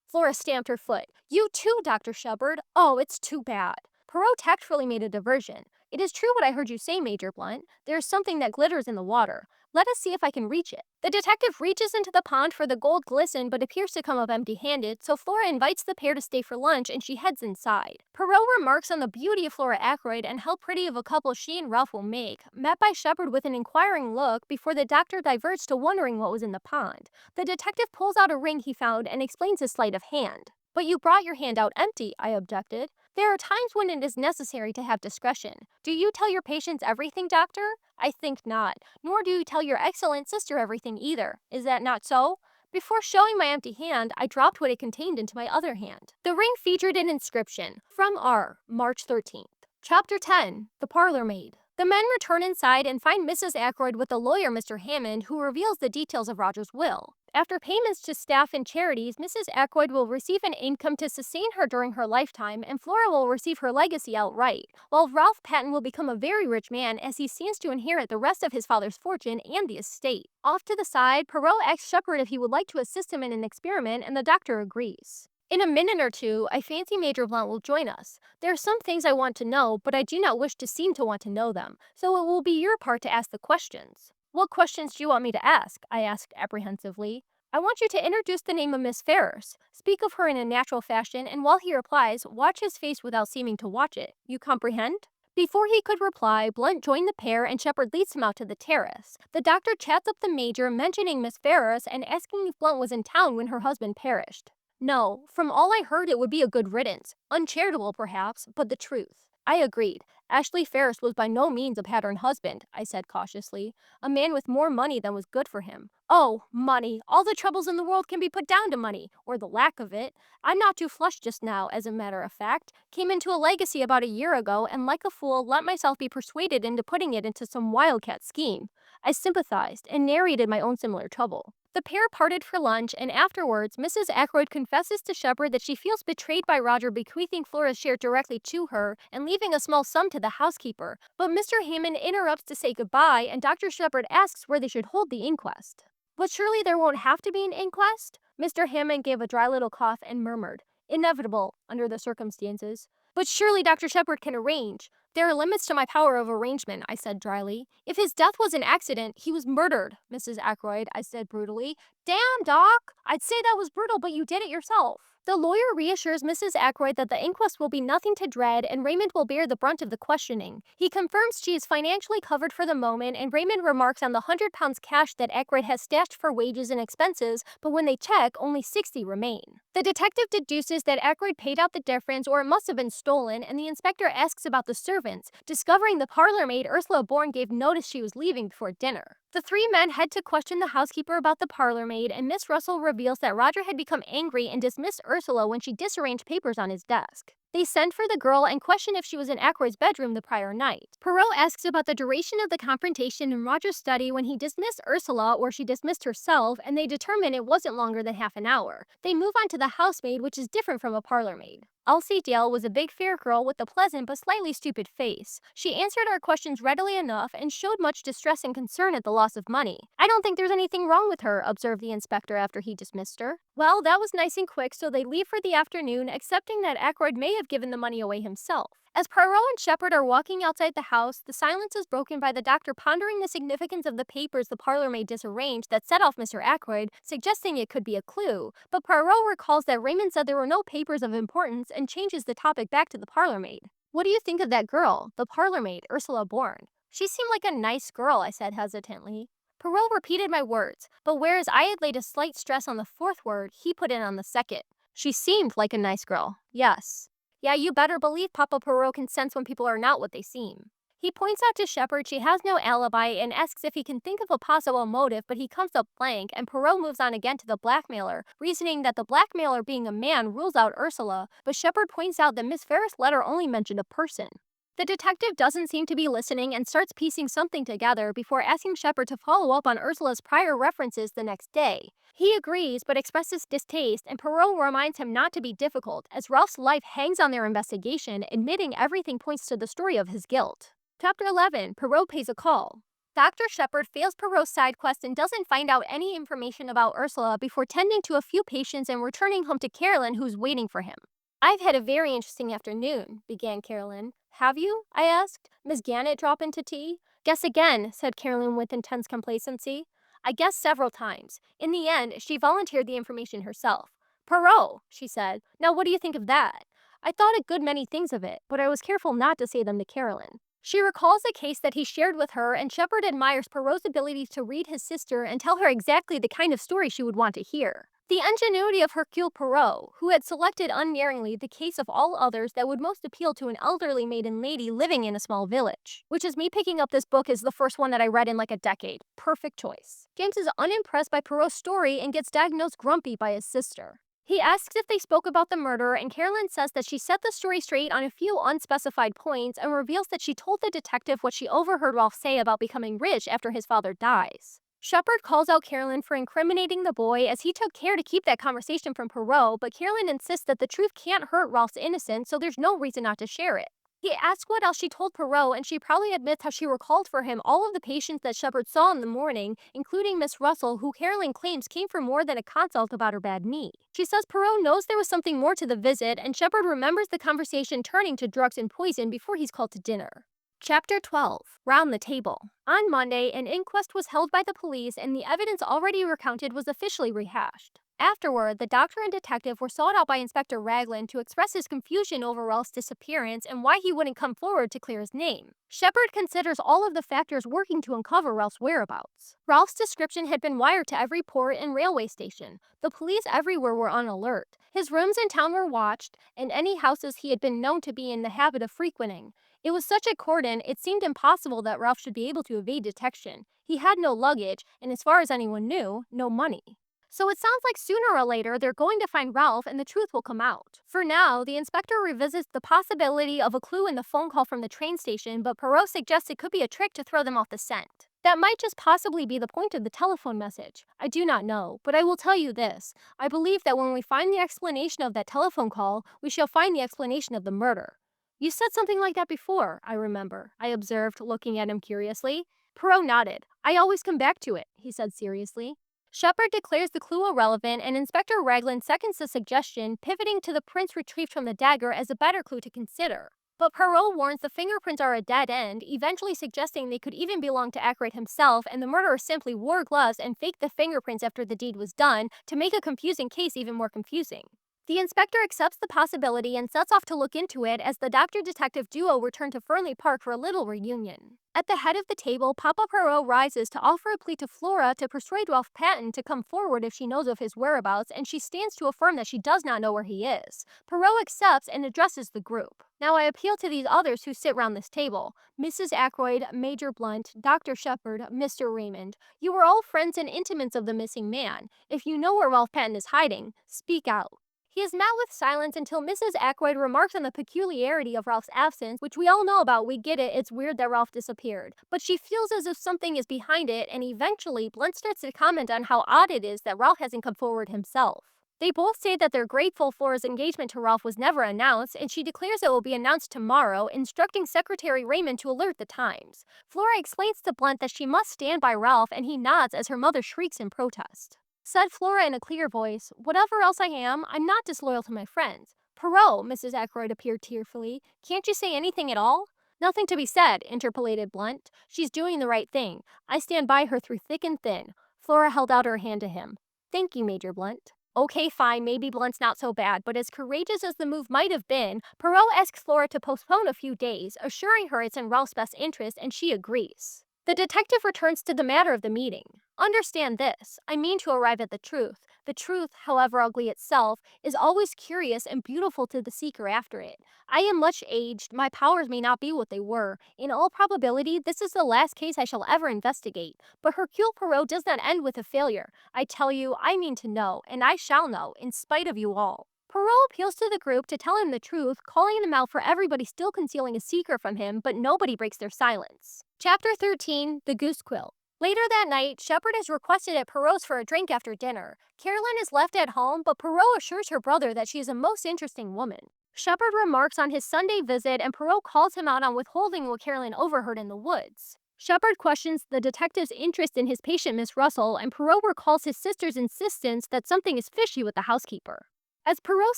Flora stamped her foot. You too, Dr. Sheppard. Oh, it's too bad. Poirot tactfully made a diversion. It is true what I heard you say, Major Blunt. There is something that glitters in the water. Let us see if I can reach it. The detective reaches into the pond for the gold glisten but appears to come up empty-handed, so Flora invites the pair to stay for lunch and she heads inside. Poirot remarks on the beauty of Flora Ackroyd and how pretty of a couple she and Ralph will make, met by Sheppard with an inquiring look before the doctor diverts to wondering what was in the pond. The detective pulls out a ring he found and explains his sleight of hand. But you brought your hand out empty, I objected. There are times when it is necessary to have discretion. Do you tell your patients everything, doctor? I think not. Nor do you tell your excellent sister everything either. Is that not so? Before showing my empty hand, I dropped what it contained into my other hand. The ring featured an inscription, From R, March 13th. Chapter 10, The Parlormaid. The men return inside and find Mrs. Ackroyd with the lawyer, Mr. Hammond, who reveals the details of Roger's will. After payments to staff and charities, Mrs. Ackroyd will receive an income to sustain her during her lifetime, and Flora will receive her legacy outright, while Ralph Paton will become a very rich man as he stands to inherit the rest of his father's fortune and the estate. Off to the side, Poirot asks Sheppard if he would like to assist him in an experiment, and the doctor agrees. In a minute or two, I fancy Major Blunt will join us. There are some things I want to know, but I do not wish to seem to want to know them, so it will be your part to ask the questions. What questions do you want me to ask? I asked apprehensively. I want you to introduce the name of Miss Ferrars. Speak of her in a natural fashion, and while he replies, watch his face without seeming to watch it. You comprehend? Before he could reply, Blunt joined the pair and Sheppard leads him out to the terrace. The doctor chats up the Major, mentioning Miss Ferrars and asking if Blunt was in town when her husband perished. No, from all I heard it would be a good riddance. Uncharitable perhaps, but the truth. I agreed. Ashley Ferris was by no means a pattern husband, I said cautiously. A man with more money than was good for him. Oh, money. All the troubles in the world can be put down to money, or the lack of it. I'm not too flush just now, as a matter of fact. Came into a legacy about a year ago, and like a fool, let myself be persuaded into putting it into some wildcat scheme. I sympathized and narrated my own similar trouble. The pair parted for lunch, and afterwards, Mrs. Ackroyd confesses to Sheppard that she feels betrayed by Roger bequeathing Flora's share directly to her and leaving a small sum to the housekeeper. But Mr. Hammond interrupts to say goodbye, and Dr. Sheppard asks where they should hold the inquest. But surely there won't have to be an inquest? Mr. Hammond gave a dry little cough and murmured, inevitable under the circumstances. But surely Dr. Sheppard can arrange. There are limits to my power of arrangement, I said dryly. If his death was an accident, he was murdered, Mrs. Ackroyd, I said brutally. Damn, Doc! I'd say that was brutal, but you did it yourself. The lawyer reassures Mrs. Ackroyd that the inquest will be nothing to dread and Raymond will bear the brunt of the questioning. He confirms she is financially covered for the moment, and Raymond remarks on the £100 cash that Ackroyd has stashed for wages and expenses, but when they check, only 60 remain. The detective deduces that Ackroyd paid out the difference, or it must have been stolen, and the inspector asks about the servants, discovering the parlourmaid Ursula Bourne gave notice she was leaving before dinner. The three men head to question the housekeeper about the parlourmaid, and Miss Russell reveals that Roger had become angry and dismissed Ursula when she disarranged papers on his desk. They send for the girl and question if she was in Ackroyd's bedroom the prior night. Poirot asks about the duration of the confrontation in Roger's study when he dismissed Ursula, or she dismissed herself, and they determine it wasn't longer than half an hour. They move on to the housemaid, which is different from a parlourmaid. Elsie Dale was a big fair girl with a pleasant but slightly stupid face. She answered our questions readily enough and showed much distress and concern at the loss of money. I don't think there's anything wrong with her, observed the inspector after he dismissed her. Well, that was nice and quick, so they leave for the afternoon, accepting that Ackroyd may have given the money away himself. As Poirot and Sheppard are walking outside the house, the silence is broken by the doctor pondering the significance of the papers the parlourmaid disarranged that set off Mr. Ackroyd, suggesting it could be a clue. But Poirot recalls that Raymond said there were no papers of importance and changes the topic back to the parlourmaid. What do you think of that girl, the parlourmaid, Ursula Bourne? She seemed like a nice girl, I said hesitantly. Poirot repeated my words, but whereas I had laid a slight stress on the fourth word, he put in on the second. She seemed like a nice girl, yes. Yeah, you better believe Papa Poirot can sense when people are not what they seem. He points out to Sheppard she has no alibi and asks if he can think of a possible motive, but he comes up blank, and Poirot moves on again to the blackmailer, reasoning that the blackmailer being a man rules out Ursula, but Sheppard points out that Miss Ferris' letter only mentioned a person. The detective doesn't seem to be listening and starts piecing something together before asking Sheppard to follow up on Ursula's prior references the next day. He agrees, but expresses distaste, and Poirot reminds him not to be difficult, as Ralph's life hangs on their investigation, admitting everything points to the story of his guilt. Chapter 11. Poirot pays a call. Dr. Sheppard fails Poirot's side quest and doesn't find out any information about Ursula before tending to a few patients and returning home to Carolyn, who's waiting for him. I've had a very interesting afternoon, began Carolyn. Have you? I asked. Miss Gannett drop into tea? Guess again, said Carolyn with intense complacency. I guessed several times. In the end, she volunteered the information herself. Poirot, she said. Now what do you think of that? I thought a good many things of it, but I was careful not to say them to Carolyn. She recalls a case that he shared with her, and Sheppard admires Poirot's ability to read his sister and tell her exactly the kind of story she would want to hear. The ingenuity of Hercule Poirot, who had selected unerringly the case of all others that would most appeal to an elderly maiden lady living in a small village. Which is me picking up this book as the first one that I read in like a decade. Perfect choice. James is unimpressed by Poirot's story and gets diagnosed grumpy by his sister. He asks if they spoke about the murder, and Carolyn says that she set the story straight on a few unspecified points and reveals that she told the detective what she overheard Ralph say about becoming rich after his father dies. Sheppard calls out Carolyn for incriminating the boy, as he took care to keep that conversation from Poirot, but Carolyn insists that the truth can't hurt Ralph's innocence, so there's no reason not to share it. He asks what else she told Poirot, and she proudly admits how she recalled for him all of the patients that Sheppard saw in the morning, including Miss Russell, who Carolyn claims came for more than a consult about her bad knee. She says Poirot knows there was something more to the visit, and Sheppard remembers the conversation turning to drugs and poison before he's called to dinner. Chapter 12. Round the Table. On Monday, an inquest was held by the police, and the evidence already recounted was officially rehashed. Afterward, the doctor and detective were sought out by Inspector Raglan to express his confusion over Ralph's disappearance and why he wouldn't come forward to clear his name. Sheppard considers all of the factors working to uncover Ralph's whereabouts. Ralph's description had been wired to every port and railway station. The police everywhere were on alert. His rooms in town were watched, and any houses he had been known to be in the habit of frequenting. It was such a cordon, it seemed impossible that Ralph should be able to evade detection. He had no luggage, and as far as anyone knew, no money. So it sounds like sooner or later they're going to find Ralph and the truth will come out. For now, the inspector revisits the possibility of a clue in the phone call from the train station, but Poirot suggests it could be a trick to throw them off the scent. That might just possibly be the point of the telephone message. I do not know, but I will tell you this. I believe that when we find the explanation of that telephone call, we shall find the explanation of the murder. You said something like that before, I remember, I observed, looking at him curiously. Poirot nodded. I always come back to it, he said seriously. Sheppard declares the clue irrelevant, and Inspector Raglan seconds the suggestion, pivoting to the prints retrieved from the dagger as a better clue to consider. But Poirot warns the fingerprints are a dead end, eventually suggesting they could even belong to Ackroyd himself, and the murderer simply wore gloves and faked the fingerprints after the deed was done to make a confusing case even more confusing. The inspector accepts the possibility and sets off to look into it as the doctor-detective duo return to Fernly Park for a little reunion. At the head of the table, Papa Poirot rises to offer a plea to Flora to persuade Ralph Paton to come forward if she knows of his whereabouts, and she stands to affirm that she does not know where he is. Poirot accepts and addresses the group. Now I appeal to these others who sit round this table. Mrs. Ackroyd, Major Blunt, Dr. Sheppard, Mr. Raymond. You are all friends and intimates of the missing man. If you know where Ralph Paton is hiding, speak out. He is met with silence until Mrs. Ackroyd remarks on the peculiarity of Ralph's absence, which we all know about. We get it, it's weird that Ralph disappeared. But she feels as if something is behind it, and eventually Blunt starts to comment on how odd it is that Ralph hasn't come forward himself. They both say that they're grateful Flora's engagement to Ralph was never announced, and she declares it will be announced tomorrow, instructing Secretary Raymond to alert the Times. Flora explains to Blunt that she must stand by Ralph, and he nods as her mother shrieks in protest. Said Flora in a clear voice, whatever else I am, I'm not disloyal to my friends. Poirot, Mrs. Ackroyd appeared tearfully. Can't you say anything at all? Nothing to be said, interpolated Blunt. She's doing the right thing. I stand by her through thick and thin. Flora held out her hand to him. Thank you, Major Blunt. Okay, fine, maybe Blunt's not so bad, but as courageous as the move might have been, Poirot asks Flora to postpone a few days, assuring her it's in Ralph's best interest, and she agrees. The detective returns to the matter of the meeting. Understand this, I mean to arrive at the truth. The truth, however ugly itself, is always curious and beautiful to the seeker after it. I am much aged, my powers may not be what they were. In all probability, this is the last case I shall ever investigate. But Hercule Poirot does not end with a failure. I tell you, I mean to know, and I shall know, in spite of you all. Poirot appeals to the group to tell him the truth, calling them out for everybody still concealing a secret from him, but nobody breaks their silence. Chapter 13, The Goose Quill. Later that night, Sheppard is requested at Poirot's for a drink after dinner. Carolyn is left at home, but Poirot assures her brother that she is a most interesting woman. Sheppard remarks on his Sunday visit, and Poirot calls him out on withholding what Carolyn overheard in the woods. Sheppard questions the detective's interest in his patient, Miss Russell, and Poirot recalls his sister's insistence that something is fishy with the housekeeper. As Poirot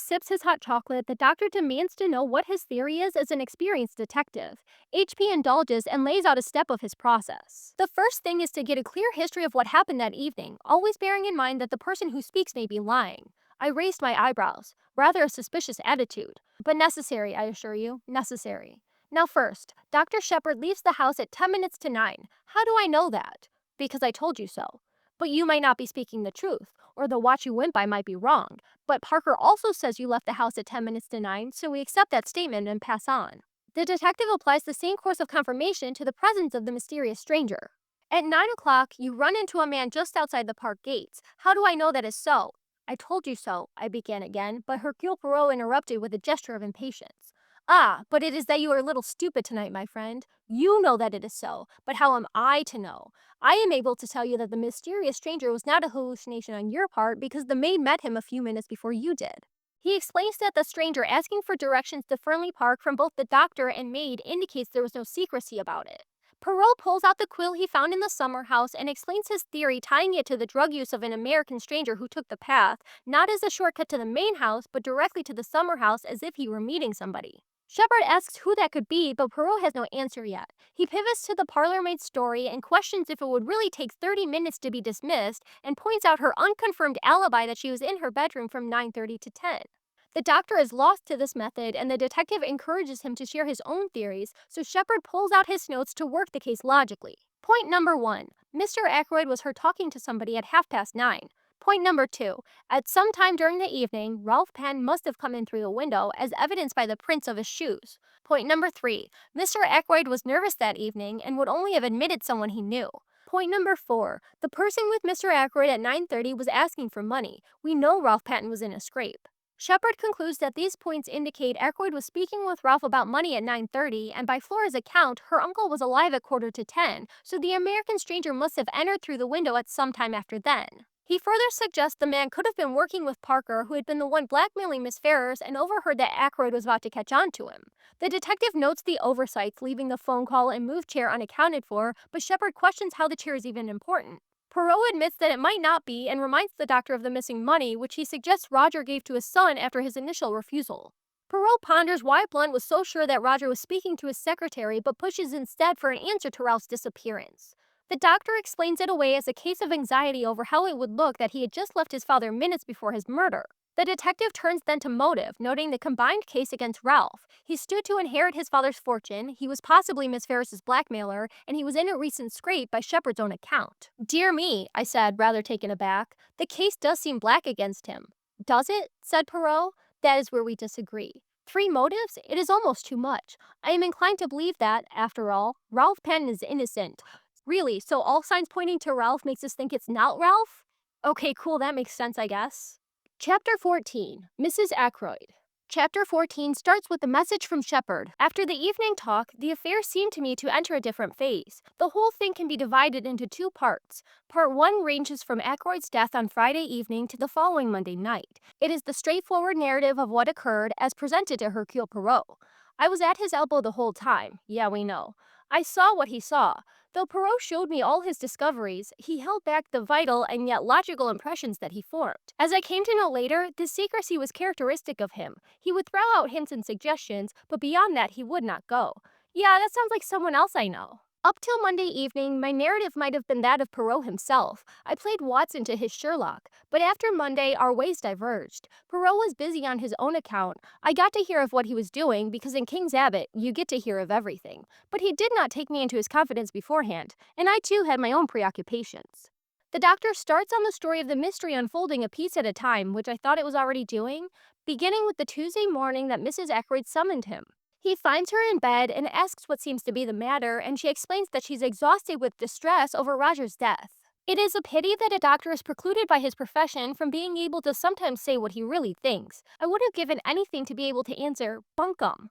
sips his hot chocolate, the doctor demands to know what his theory is as an experienced detective. HP indulges and lays out a step of his process. The first thing is to get a clear history of what happened that evening, always bearing in mind that the person who speaks may be lying. I raised my eyebrows, rather a suspicious attitude. But necessary, I assure you, necessary. Now first, Dr. Sheppard leaves the house at 10 minutes to 9. How do I know that? Because I told you so. But you might not be speaking the truth, or the watch you went by might be wrong. But Parker also says you left the house at 10 minutes to 9, so we accept that statement and pass on. The detective applies the same course of confirmation to the presence of the mysterious stranger. At 9 o'clock, you run into a man just outside the park gates. How do I know that is so? I told you so, I began again, but Hercule Poirot interrupted with a gesture of impatience. Ah, but it is that you are a little stupid tonight, my friend. You know that it is so, but how am I to know? I am able to tell you that the mysterious stranger was not a hallucination on your part because the maid met him a few minutes before you did. He explains that the stranger asking for directions to Fernly Park from both the doctor and maid indicates there was no secrecy about it. Poirot pulls out the quill he found in the summer house and explains his theory, tying it to the drug use of an American stranger who took the path, not as a shortcut to the main house, but directly to the summer house as if he were meeting somebody. Sheppard asks who that could be, but Poirot has no answer yet. He pivots to the parlormaid's story and questions if it would really take 30 minutes to be dismissed, and points out her unconfirmed alibi that she was in her bedroom from 9:30 to 10. The doctor is lost to this method, and the detective encourages him to share his own theories, so Sheppard pulls out his notes to work the case logically. Point number 1. Mr. Ackroyd was heard talking to somebody at 9:30. Point number 2. At some time during the evening, Ralph Paton must have come in through the window, as evidenced by the prints of his shoes. Point number 3. Mr. Ackroyd was nervous that evening and would only have admitted someone he knew. Point number 4. The person with Mr. Ackroyd at 9:30 was asking for money. We know Ralph Paton was in a scrape. Sheppard concludes that these points indicate Ackroyd was speaking with Ralph about money at 9:30, and by Flora's account, her uncle was alive at 9:45, so the American stranger must have entered through the window at some time after then. He further suggests the man could have been working with Parker, who had been the one blackmailing Miss Ferrers, and overheard that Ackroyd was about to catch on to him. The detective notes the oversights, leaving the phone call and move chair unaccounted for, but Sheppard questions how the chair is even important. Poirot admits that it might not be and reminds the doctor of the missing money, which he suggests Roger gave to his son after his initial refusal. Poirot ponders why Blunt was so sure that Roger was speaking to his secretary, but pushes instead for an answer to Ralph's disappearance. The doctor explains it away as a case of anxiety over how it would look that he had just left his father minutes before his murder. The detective turns then to motive, noting the combined case against Ralph. He stood to inherit his father's fortune, he was possibly Miss Ferris's blackmailer, and he was in a recent scrape by Sheppard's own account. Dear me, I said, rather taken aback. The case does seem black against him. Does it? Said Poirot. That is where we disagree. 3 motives? It is almost too much. I am inclined to believe that, after all, Ralph Penn is innocent. Really, so all signs pointing to Ralph makes us think it's not Ralph? Okay, cool, that makes sense, I guess. Chapter 14, Mrs. Ackroyd. Chapter 14 starts with a message from Sheppard. After the evening talk, the affair seemed to me to enter a different phase. The whole thing can be divided into 2 parts. Part 1 ranges from Ackroyd's death on Friday evening to the following Monday night. It is the straightforward narrative of what occurred as presented to Hercule Poirot. I was at his elbow the whole time. Yeah, we know. I saw what he saw. Though Poirot showed me all his discoveries, he held back the vital and yet logical impressions that he formed. As I came to know later, this secrecy was characteristic of him. He would throw out hints and suggestions, but beyond that he would not go. Yeah, that sounds like someone else I know. Up till Monday evening, my narrative might have been that of Poirot himself. I played Watson to his Sherlock. But after Monday, our ways diverged. Poirot was busy on his own account. I got to hear of what he was doing, because in King's Abbot, you get to hear of everything. But he did not take me into his confidence beforehand, and I too had my own preoccupations. The doctor starts on the story of the mystery unfolding a piece at a time, which I thought it was already doing, beginning with the Tuesday morning that Mrs. Ackroyd summoned him. He finds her in bed and asks what seems to be the matter, and she explains that she's exhausted with distress over Roger's death. It is a pity that a doctor is precluded by his profession from being able to sometimes say what he really thinks. I would have given anything to be able to answer, bunkum.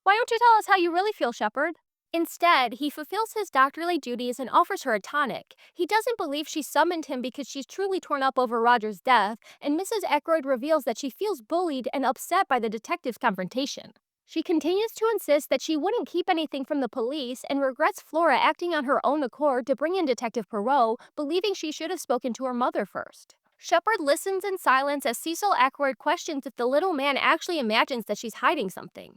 Why don't you tell us how you really feel, Sheppard? Instead, he fulfills his doctorly duties and offers her a tonic. He doesn't believe she summoned him because she's truly torn up over Roger's death, and Mrs. Ackroyd reveals that she feels bullied and upset by the detective's confrontation. She continues to insist that she wouldn't keep anything from the police and regrets Flora acting on her own accord to bring in Detective Poirot, believing she should have spoken to her mother first. Sheppard listens in silence as Cecil Ackroyd questions if the little man actually imagines that she's hiding something.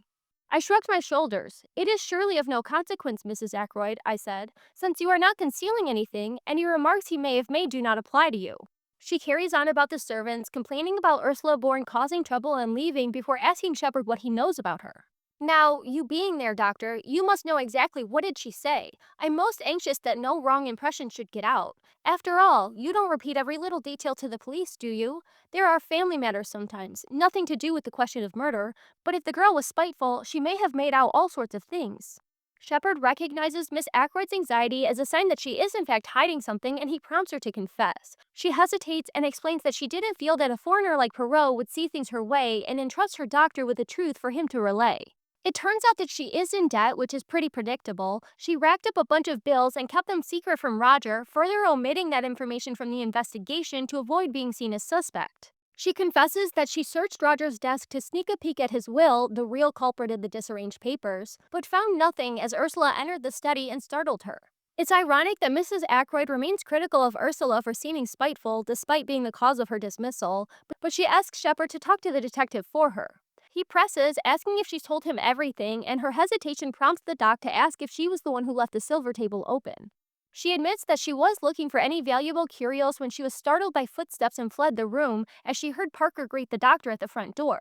I shrugged my shoulders. It is surely of no consequence, Mrs. Ackroyd, I said, since you are not concealing anything, any remarks he may have made do not apply to you. She carries on about the servants, complaining about Ursula Bourne causing trouble and leaving before asking Sheppard what he knows about her. Now, you being there, Doctor, you must know exactly what did she say. I'm most anxious that no wrong impression should get out. After all, you don't repeat every little detail to the police, do you? There are family matters sometimes, nothing to do with the question of murder, but if the girl was spiteful, she may have made out all sorts of things. Sheppard recognizes Miss Ackroyd's anxiety as a sign that she is in fact hiding something, and he prompts her to confess. She hesitates and explains that she didn't feel that a foreigner like Poirot would see things her way and entrusts her doctor with the truth for him to relay. It turns out that she is in debt, which is pretty predictable. She racked up a bunch of bills and kept them secret from Roger, further omitting that information from the investigation to avoid being seen as suspect. She confesses that she searched Roger's desk to sneak a peek at his will, the real culprit in the disarranged papers, but found nothing as Ursula entered the study and startled her. It's ironic that Mrs. Ackroyd remains critical of Ursula for seeming spiteful despite being the cause of her dismissal, but she asks Sheppard to talk to the detective for her. He presses, asking if she's told him everything, and her hesitation prompts the doc to ask if she was the one who left the silver table open. She admits that she was looking for any valuable curios when she was startled by footsteps and fled the room as she heard Parker greet the doctor at the front door.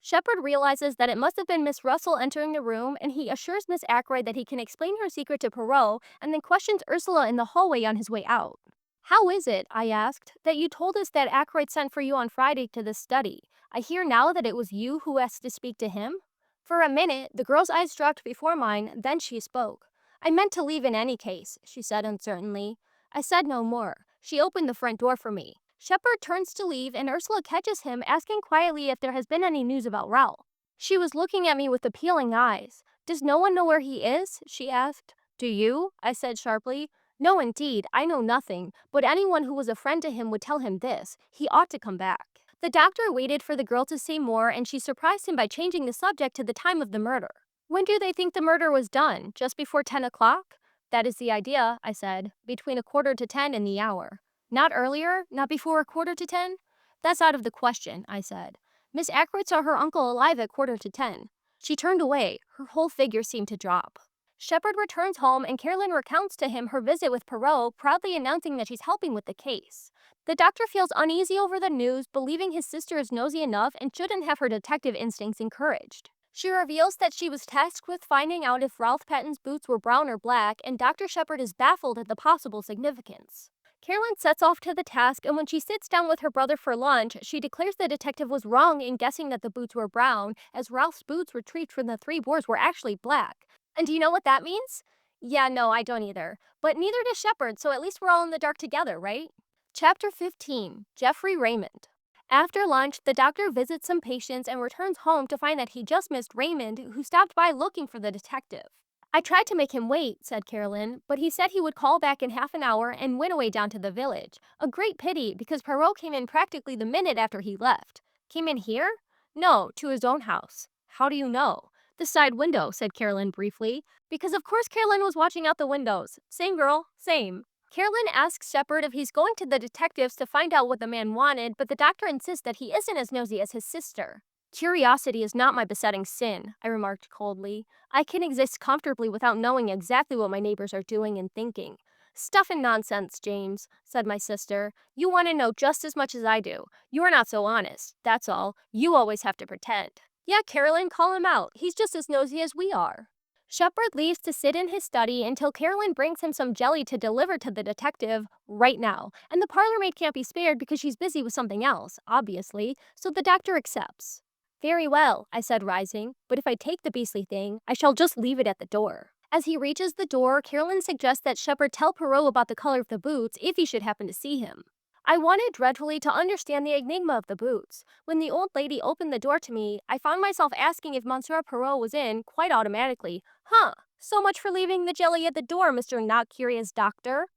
Sheppard realizes that it must have been Miss Russell entering the room, and he assures Miss Ackroyd that he can explain her secret to Poirot, and then questions Ursula in the hallway on his way out. How is it, I asked, that you told us that Ackroyd sent for you on Friday to this study? I hear now that it was you who asked to speak to him? For a minute, the girl's eyes dropped before mine, then she spoke. I meant to leave in any case, she said uncertainly. I said no more. She opened the front door for me. Sheppard turns to leave and Ursula catches him, asking quietly if there has been any news about Ralph. She was looking at me with appealing eyes. Does no one know where he is? She asked. Do you? I said sharply. No, indeed, I know nothing, but anyone who was a friend to him would tell him this. He ought to come back. The doctor waited for the girl to say more, and she surprised him by changing the subject to the time of the murder. When do they think the murder was done? Just before 10 o'clock? That is the idea, I said, between 9:45 and the hour. Not earlier? Not before 9:45? That's out of the question, I said. Miss Ackroyd saw her uncle alive at 9:45. She turned away. Her whole figure seemed to drop. Sheppard returns home and Carolyn recounts to him her visit with Poirot, proudly announcing that she's helping with the case. The doctor feels uneasy over the news, believing his sister is nosy enough and shouldn't have her detective instincts encouraged. She reveals that she was tasked with finding out if Ralph Paton's boots were brown or black, and Dr. Sheppard is baffled at the possible significance. Carolyn sets off to the task, and when she sits down with her brother for lunch, she declares the detective was wrong in guessing that the boots were brown, as Ralph's boots retrieved from the 3 boars were actually black. And do you know what that means? Yeah, no, I don't either. But neither does Sheppard, so at least we're all in the dark together, right? Chapter 15. Geoffrey Raymond. After lunch, the doctor visits some patients and returns home to find that he just missed Raymond, who stopped by looking for the detective. I tried to make him wait, said Carolyn, but he said he would call back in half an hour and went away down to the village. A great pity, because Poirot came in practically the minute after he left. Came in here? No, to his own house. How do you know? The side window, said Carolyn briefly. Because of course Carolyn was watching out the windows. Same girl, same. Carolyn asks Sheppard if he's going to the detectives to find out what the man wanted, but the doctor insists that he isn't as nosy as his sister. Curiosity is not my besetting sin, I remarked coldly. I can exist comfortably without knowing exactly what my neighbors are doing and thinking. Stuff and nonsense, James, said my sister. You want to know just as much as I do. You're not so honest, that's all. You always have to pretend. Yeah, Carolyn, call him out. He's just as nosy as we are. Sheppard leaves to sit in his study until Carolyn brings him some jelly to deliver to the detective right now, and the parlormaid can't be spared because she's busy with something else, obviously, so the doctor accepts. Very well, I said, rising, but if I take the beastly thing, I shall just leave it at the door. As he reaches the door, Carolyn suggests that Sheppard tell Poirot about the color of the boots if he should happen to see him. I wanted dreadfully to understand the enigma of the boots. When the old lady opened the door to me, I found myself asking if Monsieur Poirot was in, quite automatically. Huh, so much for leaving the jelly at the door, Mr. Not-Curious Doctor.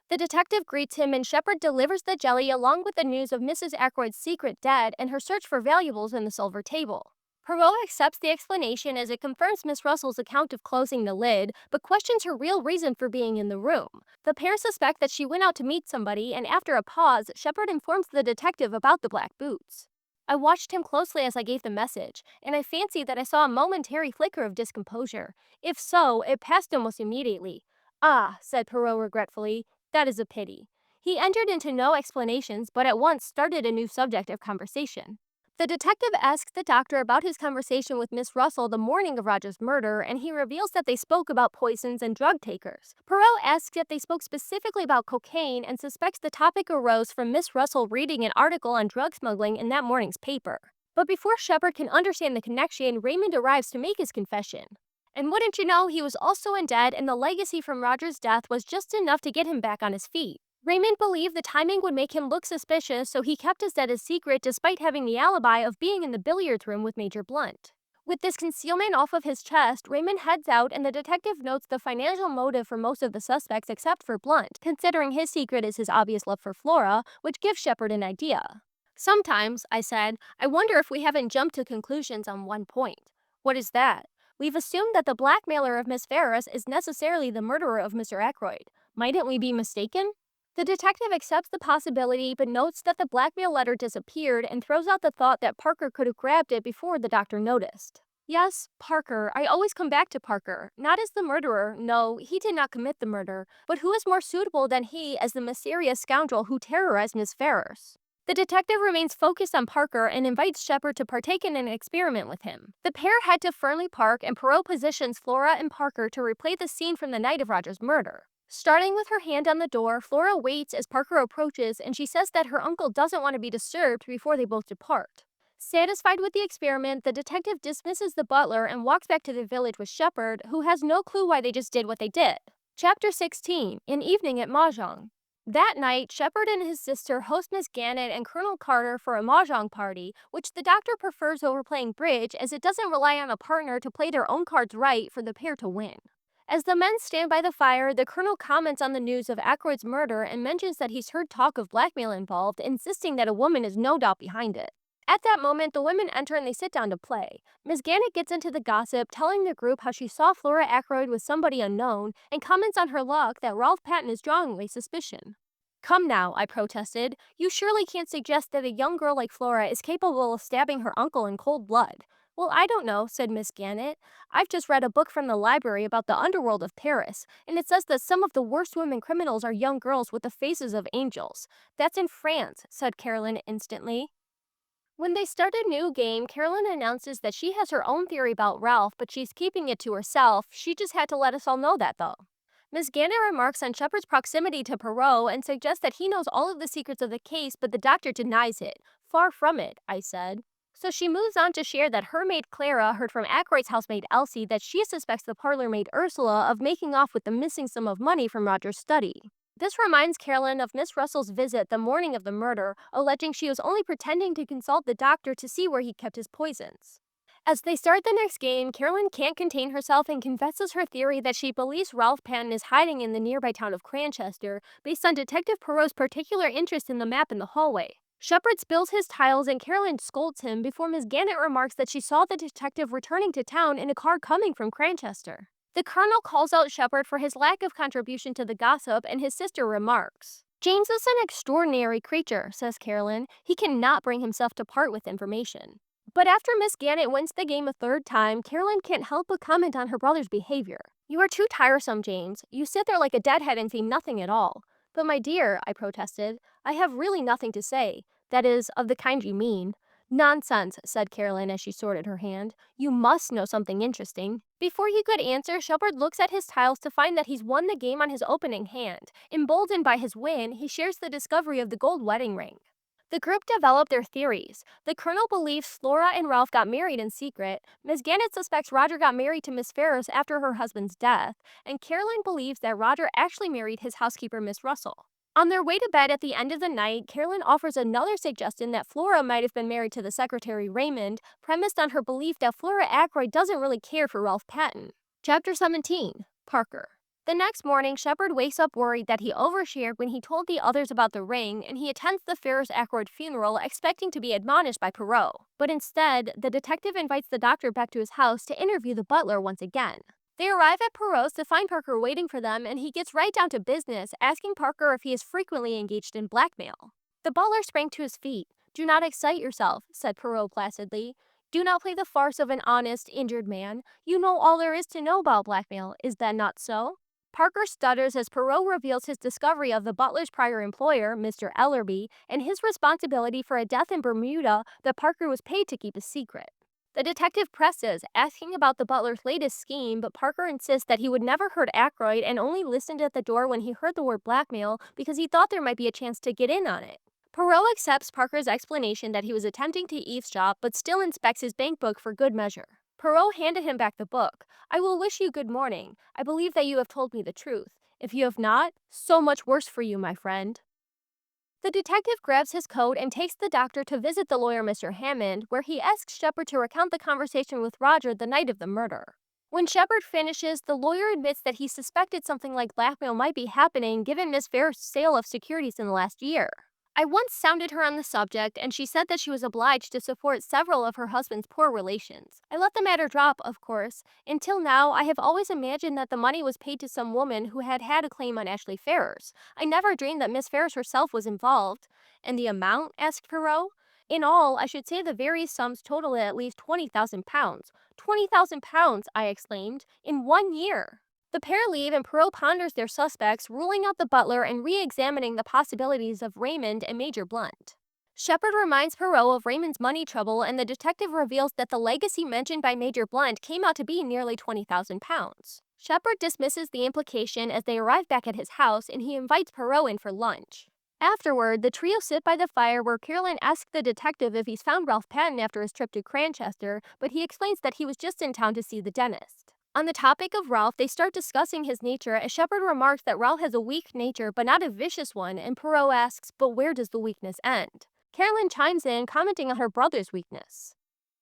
The detective greets him and Sheppard delivers the jelly along with the news of Mrs. Ackroyd's secret dead and her search for valuables in the silver table. Poirot accepts the explanation as it confirms Miss Russell's account of closing the lid, but questions her real reason for being in the room. The pair suspect that she went out to meet somebody, and after a pause, Sheppard informs the detective about the black boots. I watched him closely as I gave the message, and I fancied that I saw a momentary flicker of discomposure. If so, it passed almost immediately. Ah, said Poirot regretfully, that is a pity. He entered into no explanations, but at once started a new subject of conversation. The detective asks the doctor about his conversation with Miss Russell the morning of Roger's murder, and he reveals that they spoke about poisons and drug takers. Poirot asks if they spoke specifically about cocaine and suspects the topic arose from Miss Russell reading an article on drug smuggling in that morning's paper. But before Sheppard can understand the connection, Raymond arrives to make his confession. And wouldn't you know, he was also in debt, and the legacy from Roger's death was just enough to get him back on his feet. Raymond believed the timing would make him look suspicious, so he kept his debt a secret despite having the alibi of being in the billiards room with Major Blunt. With this concealment off of his chest, Raymond heads out and the detective notes the financial motive for most of the suspects except for Blunt, considering his secret is his obvious love for Flora, which gives Sheppard an idea. Sometimes, I said, I wonder if we haven't jumped to conclusions on one point. What is that? We've assumed that the blackmailer of Miss Ferris is necessarily the murderer of Mr. Ackroyd. Mightn't we be mistaken? The detective accepts the possibility, but notes that the blackmail letter disappeared and throws out the thought that Parker could have grabbed it before the doctor noticed. Yes, Parker. I always come back to Parker. Not as the murderer, no, he did not commit the murder, but who is more suitable than he as the mysterious scoundrel who terrorized Miss Ferris? The detective remains focused on Parker and invites Sheppard to partake in an experiment with him. The pair head to Fernly Park and Poirot positions Flora and Parker to replay the scene from the night of Roger's murder. Starting with her hand on the door, Flora waits as Parker approaches and she says that her uncle doesn't want to be disturbed before they both depart. Satisfied with the experiment, the detective dismisses the butler and walks back to the village with Sheppard, who has no clue why they just did what they did. Chapter 16. An Evening at Mahjong. That night, Sheppard and his sister host Miss Gannett and Colonel Carter for a mahjong party, which the doctor prefers over playing bridge as it doesn't rely on a partner to play their own cards right for the pair to win. As the men stand by the fire, the colonel comments on the news of Ackroyd's murder and mentions that he's heard talk of blackmail involved, insisting that a woman is no doubt behind it. At that moment, the women enter and they sit down to play. Miss Gannett gets into the gossip, telling the group how she saw Flora Ackroyd with somebody unknown, and comments on her luck that Ralph Paton is drawing away suspicion. Come now, I protested. You surely can't suggest that a young girl like Flora is capable of stabbing her uncle in cold blood. Well, I don't know, said Miss Gannett. I've just read a book from the library about the underworld of Paris, and it says that some of the worst women criminals are young girls with the faces of angels. That's in France, said Carolyn instantly. When they start a new game, Carolyn announces that she has her own theory about Ralph, but she's keeping it to herself. She just had to let us all know that, though. Miss Gannett remarks on Sheppard's proximity to Poirot and suggests that he knows all of the secrets of the case, but the doctor denies it. Far from it, I said. So she moves on to share that her maid Clara heard from Ackroyd's housemaid Elsie that she suspects the parlormaid Ursula of making off with the missing sum of money from Roger's study. This reminds Carolyn of Miss Russell's visit the morning of the murder, alleging she was only pretending to consult the doctor to see where he kept his poisons. As they start the next game, Carolyn can't contain herself and confesses her theory that she believes Ralph Paton is hiding in the nearby town of Cranchester, based on Detective Poirot's particular interest in the map in the hallway. Sheppard spills his tiles and Carolyn scolds him before Miss Gannett remarks that she saw the detective returning to town in a car coming from Cranchester. The colonel calls out Sheppard for his lack of contribution to the gossip, and his sister remarks, "James is an extraordinary creature," says Carolyn. "He cannot bring himself to part with information." But after Miss Gannett wins the game a third time, Carolyn can't help but comment on her brother's behavior. "You are too tiresome, James. You sit there like a deadhead and say nothing at all." "But my dear," I protested, "I have really nothing to say. That is, of the kind you mean." "Nonsense," said Carolyn as she sorted her hand. "You must know something interesting." Before he could answer, Sheppard looks at his tiles to find that he's won the game on his opening hand. Emboldened by his win, he shares the discovery of the gold wedding ring. The group developed their theories. The colonel believes Flora and Ralph got married in secret, Miss Gannett suspects Roger got married to Miss Ferris after her husband's death, and Carolyn believes that Roger actually married his housekeeper Miss Russell. On their way to bed at the end of the night, Carolyn offers another suggestion that Flora might have been married to the secretary Raymond, premised on her belief that Flora Ackroyd doesn't really care for Ralph Paton. Chapter 17. Parker. The next morning, Sheppard wakes up worried that he overshared when he told the others about the ring, and he attends the Ferris Ackroyd funeral expecting to be admonished by Poirot. But instead, the detective invites the doctor back to his house to interview the butler once again. They arrive at Poirot's to find Parker waiting for them, and he gets right down to business, asking Parker if he is frequently engaged in blackmail. The butler sprang to his feet. "Do not excite yourself," said Poirot placidly. "Do not play the farce of an honest, injured man. You know all there is to know about blackmail, is that not so?" Parker stutters as Poirot reveals his discovery of the butler's prior employer, Mr. Ellerby, and his responsibility for a death in Bermuda that Parker was paid to keep a secret. The detective presses, asking about the butler's latest scheme, but Parker insists that he would never hurt Ackroyd and only listened at the door when he heard the word blackmail because he thought there might be a chance to get in on it. Poirot accepts Parker's explanation that he was attempting to eavesdrop but still inspects his bank book for good measure. Poirot handed him back the book. "I will wish you good morning. I believe that you have told me the truth. If you have not, so much worse for you, my friend." The detective grabs his coat and takes the doctor to visit the lawyer Mr. Hammond, where he asks Sheppard to recount the conversation with Roger the night of the murder. When Sheppard finishes, the lawyer admits that he suspected something like blackmail might be happening given Miss Ferris' sale of securities in the last year. "I once sounded her on the subject, and she said that she was obliged to support several of her husband's poor relations. I let the matter drop, of course. Until now, I have always imagined that the money was paid to some woman who had had a claim on Ashley Ferrers. I never dreamed that Miss Ferris herself was involved." "And the amount?" asked Poirot. "In all, I should say the various sums total at least £20,000. £20,000, I exclaimed, "in 1 year!" The pair leave and Poirot ponders their suspects, ruling out the butler and re-examining the possibilities of Raymond and Major Blunt. Sheppard reminds Poirot of Raymond's money trouble, and the detective reveals that the legacy mentioned by Major Blunt came out to be nearly £20,000. Sheppard dismisses the implication as they arrive back at his house, and he invites Poirot in for lunch. Afterward, the trio sit by the fire where Carolyn asks the detective if he's found Ralph Paton after his trip to Cranchester, but he explains that he was just in town to see the dentist. On the topic of Ralph, they start discussing his nature as Sheppard remarks that Ralph has a weak nature but not a vicious one, and Poirot asks, but where does the weakness end? Carolyn chimes in, commenting on her brother's weakness.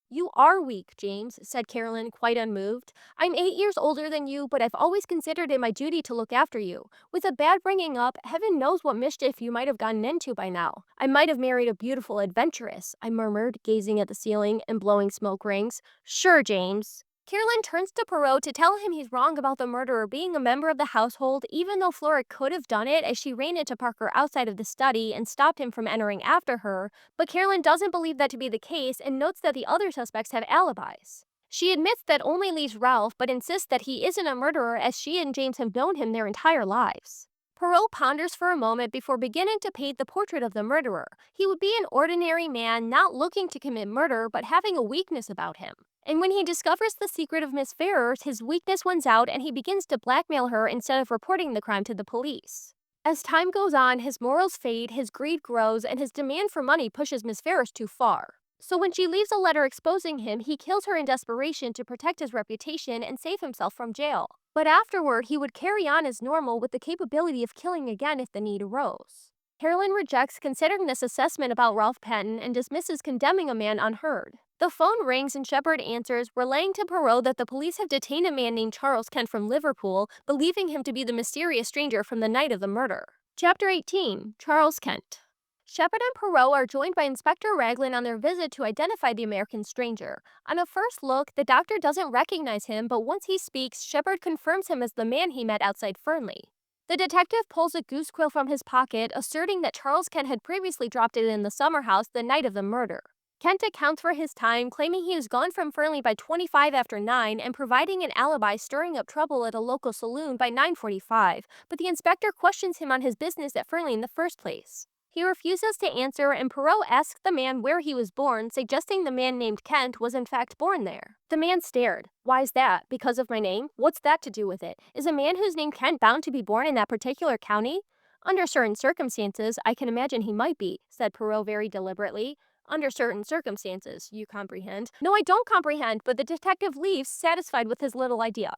You are weak, James, said Carolyn, quite unmoved. I'm 8 years older than you, but I've always considered it my duty to look after you. With a bad bringing up, heaven knows what mischief you might have gotten into by now. I might have married a beautiful adventuress, I murmured, gazing at the ceiling and blowing smoke rings. Sure, James. Carolyn turns to Poirot to tell him he's wrong about the murderer being a member of the household, even though Flora could have done it as she ran into Parker outside of the study and stopped him from entering after her, but Carolyn doesn't believe that to be the case and notes that the other suspects have alibis. She admits that only leaves Ralph, but insists that he isn't a murderer as she and James have known him their entire lives. Poirot ponders for a moment before beginning to paint the portrait of the murderer. He would be an ordinary man not looking to commit murder but having a weakness about him. And when he discovers the secret of Miss Ferrers, his weakness wins out and he begins to blackmail her instead of reporting the crime to the police. As time goes on, his morals fade, his greed grows, and his demand for money pushes Miss Ferrers too far. So when she leaves a letter exposing him, he kills her in desperation to protect his reputation and save himself from jail. But afterward, he would carry on as normal with the capability of killing again if the need arose. Carolyn rejects considering this assessment about Ralph Paton and dismisses condemning a man unheard. The phone rings and Sheppard answers, relaying to Poirot that the police have detained a man named Charles Kent from Liverpool, believing him to be the mysterious stranger from the night of the murder. Chapter 18. Charles Kent. Sheppard and Poirot are joined by Inspector Raglan on their visit to identify the American stranger. On a first look, the doctor doesn't recognize him, but once he speaks, Sheppard confirms him as the man he met outside Fernly. The detective pulls a goose quill from his pocket, asserting that Charles Kent had previously dropped it in the summer house the night of the murder. Kent accounts for his time, claiming he was gone from Fernly by 25 after 9 and providing an alibi stirring up trouble at a local saloon by 9:45, but the inspector questions him on his business at Fernly in the first place. He refuses to answer and Poirot asks the man where he was born, suggesting the man named Kent was in fact born there. The man stared. Why's that? Because of my name? What's that to do with it? Is a man who's named Kent bound to be born in that particular county? Under certain circumstances, I can imagine he might be, said Poirot very deliberately. Under certain circumstances, you comprehend. No, I don't comprehend, but the detective leaves, satisfied with his little idea.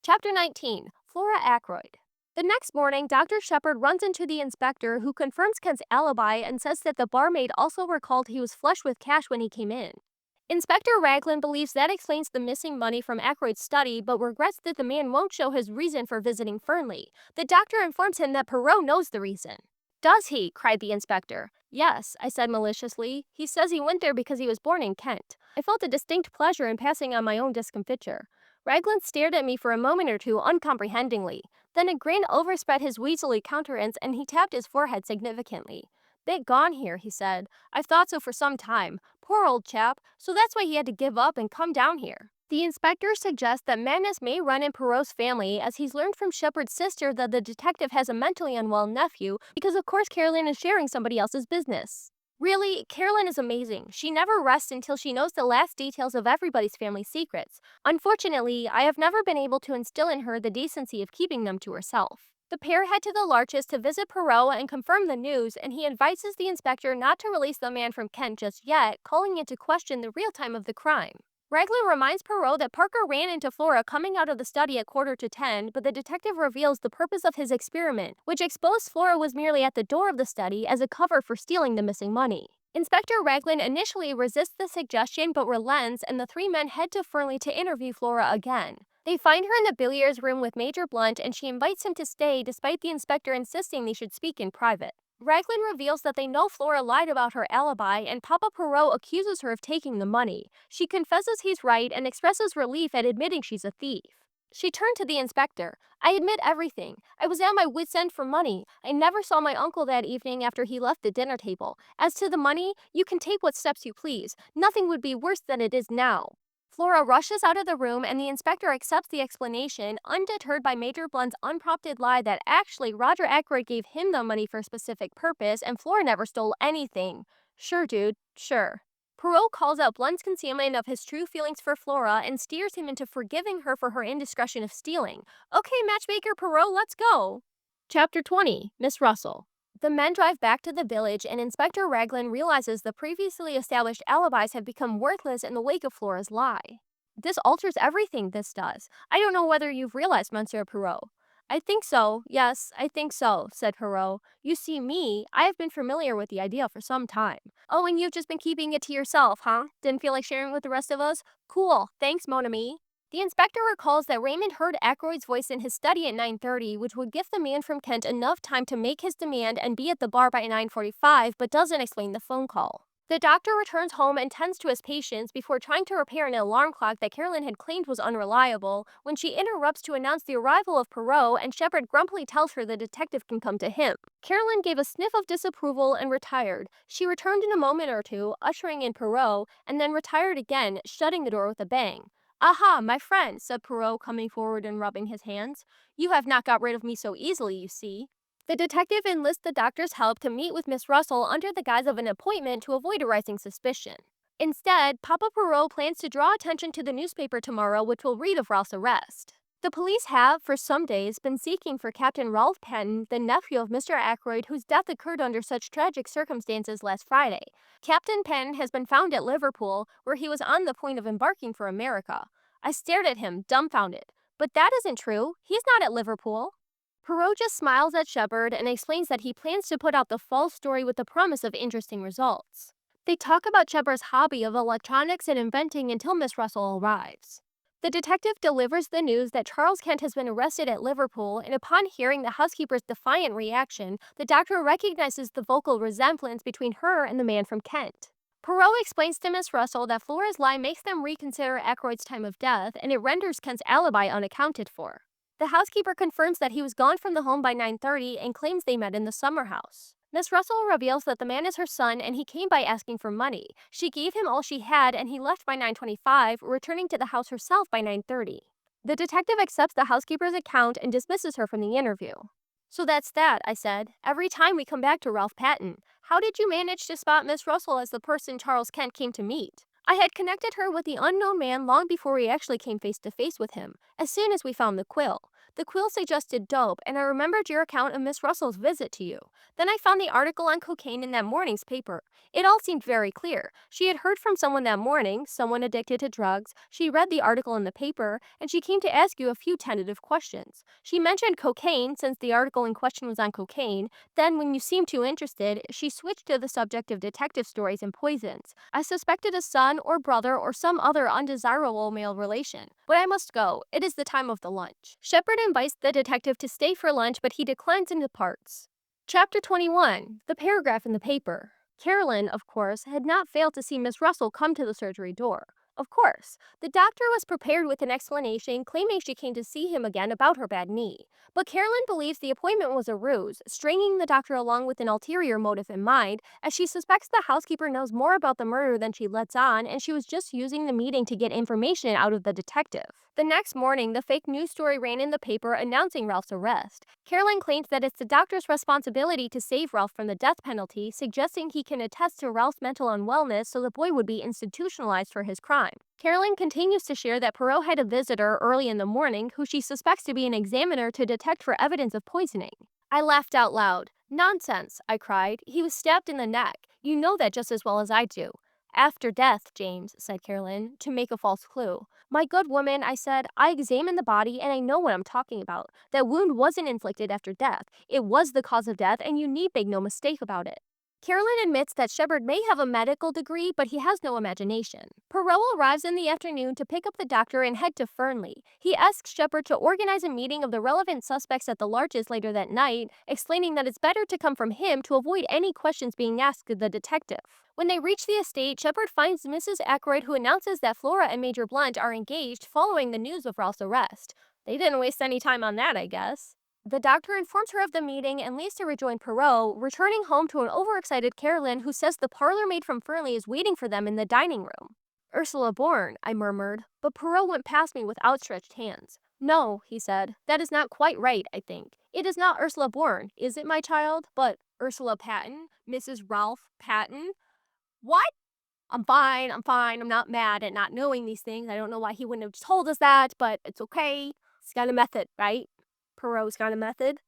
Chapter 19. Flora Ackroyd. The next morning, Dr. Sheppard runs into the inspector, who confirms Kent's alibi and says that the barmaid also recalled he was flush with cash when he came in. Inspector Raglan believes that explains the missing money from Ackroyd's study, but regrets that the man won't show his reason for visiting Fernly. The doctor informs him that Poirot knows the reason. Does he? Cried the inspector. Yes, I said maliciously. He says he went there because he was born in Kent. I felt a distinct pleasure in passing on my own discomfiture. Raglan stared at me for a moment or two uncomprehendingly. Then a grin overspread his weaselly countenance and he tapped his forehead significantly. Bit gone here, he said. I've thought so for some time. Poor old chap. So that's why he had to give up and come down here. The inspector suggests that madness may run in Poirot's family as he's learned from Sheppard's sister that the detective has a mentally unwell nephew because of course Carolyn is sharing somebody else's business. Really, Carolyn is amazing. She never rests until she knows the last details of everybody's family secrets. Unfortunately, I have never been able to instill in her the decency of keeping them to herself. The pair head to the Larches to visit Poirot and confirm the news, and he advises the inspector not to release the man from Kent just yet, calling into question the real time of the crime. Raglan reminds Poirot that Parker ran into Flora coming out of the study at 9:45, but the detective reveals the purpose of his experiment, which exposed Flora was merely at the door of the study as a cover for stealing the missing money. Inspector Raglan initially resists the suggestion but relents, and the three men head to Fernly to interview Flora again. They find her in the billiards room with Major Blunt, and she invites him to stay despite the inspector insisting they should speak in private. Raglan reveals that they know Flora lied about her alibi, and Papa Poirot accuses her of taking the money. She confesses he's right and expresses relief at admitting she's a thief. She turned to the inspector. I admit everything. I was at my wit's end for money. I never saw my uncle that evening after he left the dinner table. As to the money, you can take what steps you please. Nothing would be worse than it is now. Flora rushes out of the room and the inspector accepts the explanation, undeterred by Major Blunt's unprompted lie that actually Roger Ackroyd gave him the money for a specific purpose and Flora never stole anything. Sure, dude, sure. Poirot calls out Blunt's concealment of his true feelings for Flora and steers him into forgiving her for her indiscretion of stealing. Okay, matchmaker Poirot, let's go. Chapter 20. Miss Russell. The men drive back to the village and Inspector Raglan realizes the previously established alibis have become worthless in the wake of Flora's lie. This alters everything, this does. I don't know whether you've realized, Monsieur Poirot. I think so, yes, I think so, said Poirot. You see, I have been familiar with the idea for some time. Oh, and you've just been keeping it to yourself, huh? Didn't feel like sharing with the rest of us? Cool, thanks, mon ami. The inspector recalls that Raymond heard Ackroyd's voice in his study at 9:30, which would give the man from Kent enough time to make his demand and be at the bar by 9:45, but doesn't explain the phone call. The doctor returns home and tends to his patients before trying to repair an alarm clock that Carolyn had claimed was unreliable when she interrupts to announce the arrival of Poirot, and Sheppard grumpily tells her the detective can come to him. Carolyn gave a sniff of disapproval and retired. She returned in a moment or two, ushering in Poirot, and then retired again, shutting the door with a bang. "Aha, my friend," said Poirot, coming forward and rubbing his hands. "You have not got rid of me so easily, you see." The detective enlists the doctor's help to meet with Miss Russell under the guise of an appointment to avoid arising suspicion. Instead, Papa Poirot plans to draw attention to the newspaper tomorrow, which will read of Ralph's arrest. The police have, for some days, been seeking for Captain Ralph Paton, the nephew of Mr. Ackroyd, whose death occurred under such tragic circumstances last Friday. Captain Paton has been found at Liverpool, where he was on the point of embarking for America. I stared at him, dumbfounded. But that isn't true. He's not at Liverpool. Poirot just smiles at Sheppard and explains that he plans to put out the false story with the promise of interesting results. They talk about Sheppard's hobby of electronics and inventing until Miss Russell arrives. The detective delivers the news that Charles Kent has been arrested at Liverpool, and upon hearing the housekeeper's defiant reaction, the doctor recognizes the vocal resemblance between her and the man from Kent. Poirot explains to Miss Russell that Flora's lie makes them reconsider Ackroyd's time of death, and it renders Kent's alibi unaccounted for. The housekeeper confirms that he was gone from the home by 9:30 and claims they met in the summer house. Miss Russell reveals that the man is her son and he came by asking for money. She gave him all she had and he left by 9:25, returning to the house herself by 9:30. The detective accepts the housekeeper's account and dismisses her from the interview. "So that's that," I said. "Every time we come back to Ralph Paton. How did you manage to spot Miss Russell as the person Charles Kent came to meet?" "I had connected her with the unknown man long before we actually came face to face with him, as soon as we found the quill. The quill suggested dope, and I remembered your account of Miss Russell's visit to you. Then I found the article on cocaine in that morning's paper. It all seemed very clear. She had heard from someone that morning, someone addicted to drugs. She read the article in the paper, and she came to ask you a few tentative questions. She mentioned cocaine, since the article in question was on cocaine. Then, when you seemed too interested, she switched to the subject of detective stories and poisons. I suspected a son or brother or some other undesirable male relation. But I must go. It is the time of the lunch." Sheppard invites the detective to stay for lunch, but he declines and departs. Chapter 21. The paragraph in the paper. Carolyn, of course, had not failed to see Miss Russell come to the surgery door. Of course. The doctor was prepared with an explanation, claiming she came to see him again about her bad knee. But Carolyn believes the appointment was a ruse, stringing the doctor along with an ulterior motive in mind, as she suspects the housekeeper knows more about the murder than she lets on, and she was just using the meeting to get information out of the detective. The next morning, the fake news story ran in the paper announcing Ralph's arrest. Carolyn claims that it's the doctor's responsibility to save Ralph from the death penalty, suggesting he can attest to Ralph's mental unwellness so the boy would be institutionalized for his crime. Carolyn continues to share that Poirot had a visitor early in the morning who she suspects to be an examiner to detect for evidence of poisoning. I laughed out loud. "Nonsense," I cried. "He was stabbed in the neck. You know that just as well as I do." "After death, James," said Carolyn, to make a false clue. "My good woman," I said, "I examined the body and I know what I'm talking about. That wound wasn't inflicted after death. It was the cause of death, and you need make no mistake about it." Carolyn admits that Sheppard may have a medical degree, but he has no imagination. Poirot arrives in the afternoon to pick up the doctor and head to Fernly. He asks Sheppard to organize a meeting of the relevant suspects at the Larches later that night, explaining that it's better to come from him to avoid any questions being asked of the detective. When they reach the estate, Sheppard finds Mrs. Ackroyd, who announces that Flora and Major Blunt are engaged following the news of Ralph's arrest. They didn't waste any time on that, I guess. The doctor informs her of the meeting and leaves to rejoin Poirot, returning home to an overexcited Carolyn who says the parlormaid from Fernly is waiting for them in the dining room. "Ursula Bourne," I murmured, but Poirot went past me with outstretched hands. "No," he said, "that is not quite right, I think. It is not Ursula Bourne, is it, my child? But Ursula Paton, Mrs. Ralph Paton." "What?" I'm fine, I'm not mad at not knowing these things. I don't know why he wouldn't have told us that, but it's okay. He's got a method, right? Poirot's got a method.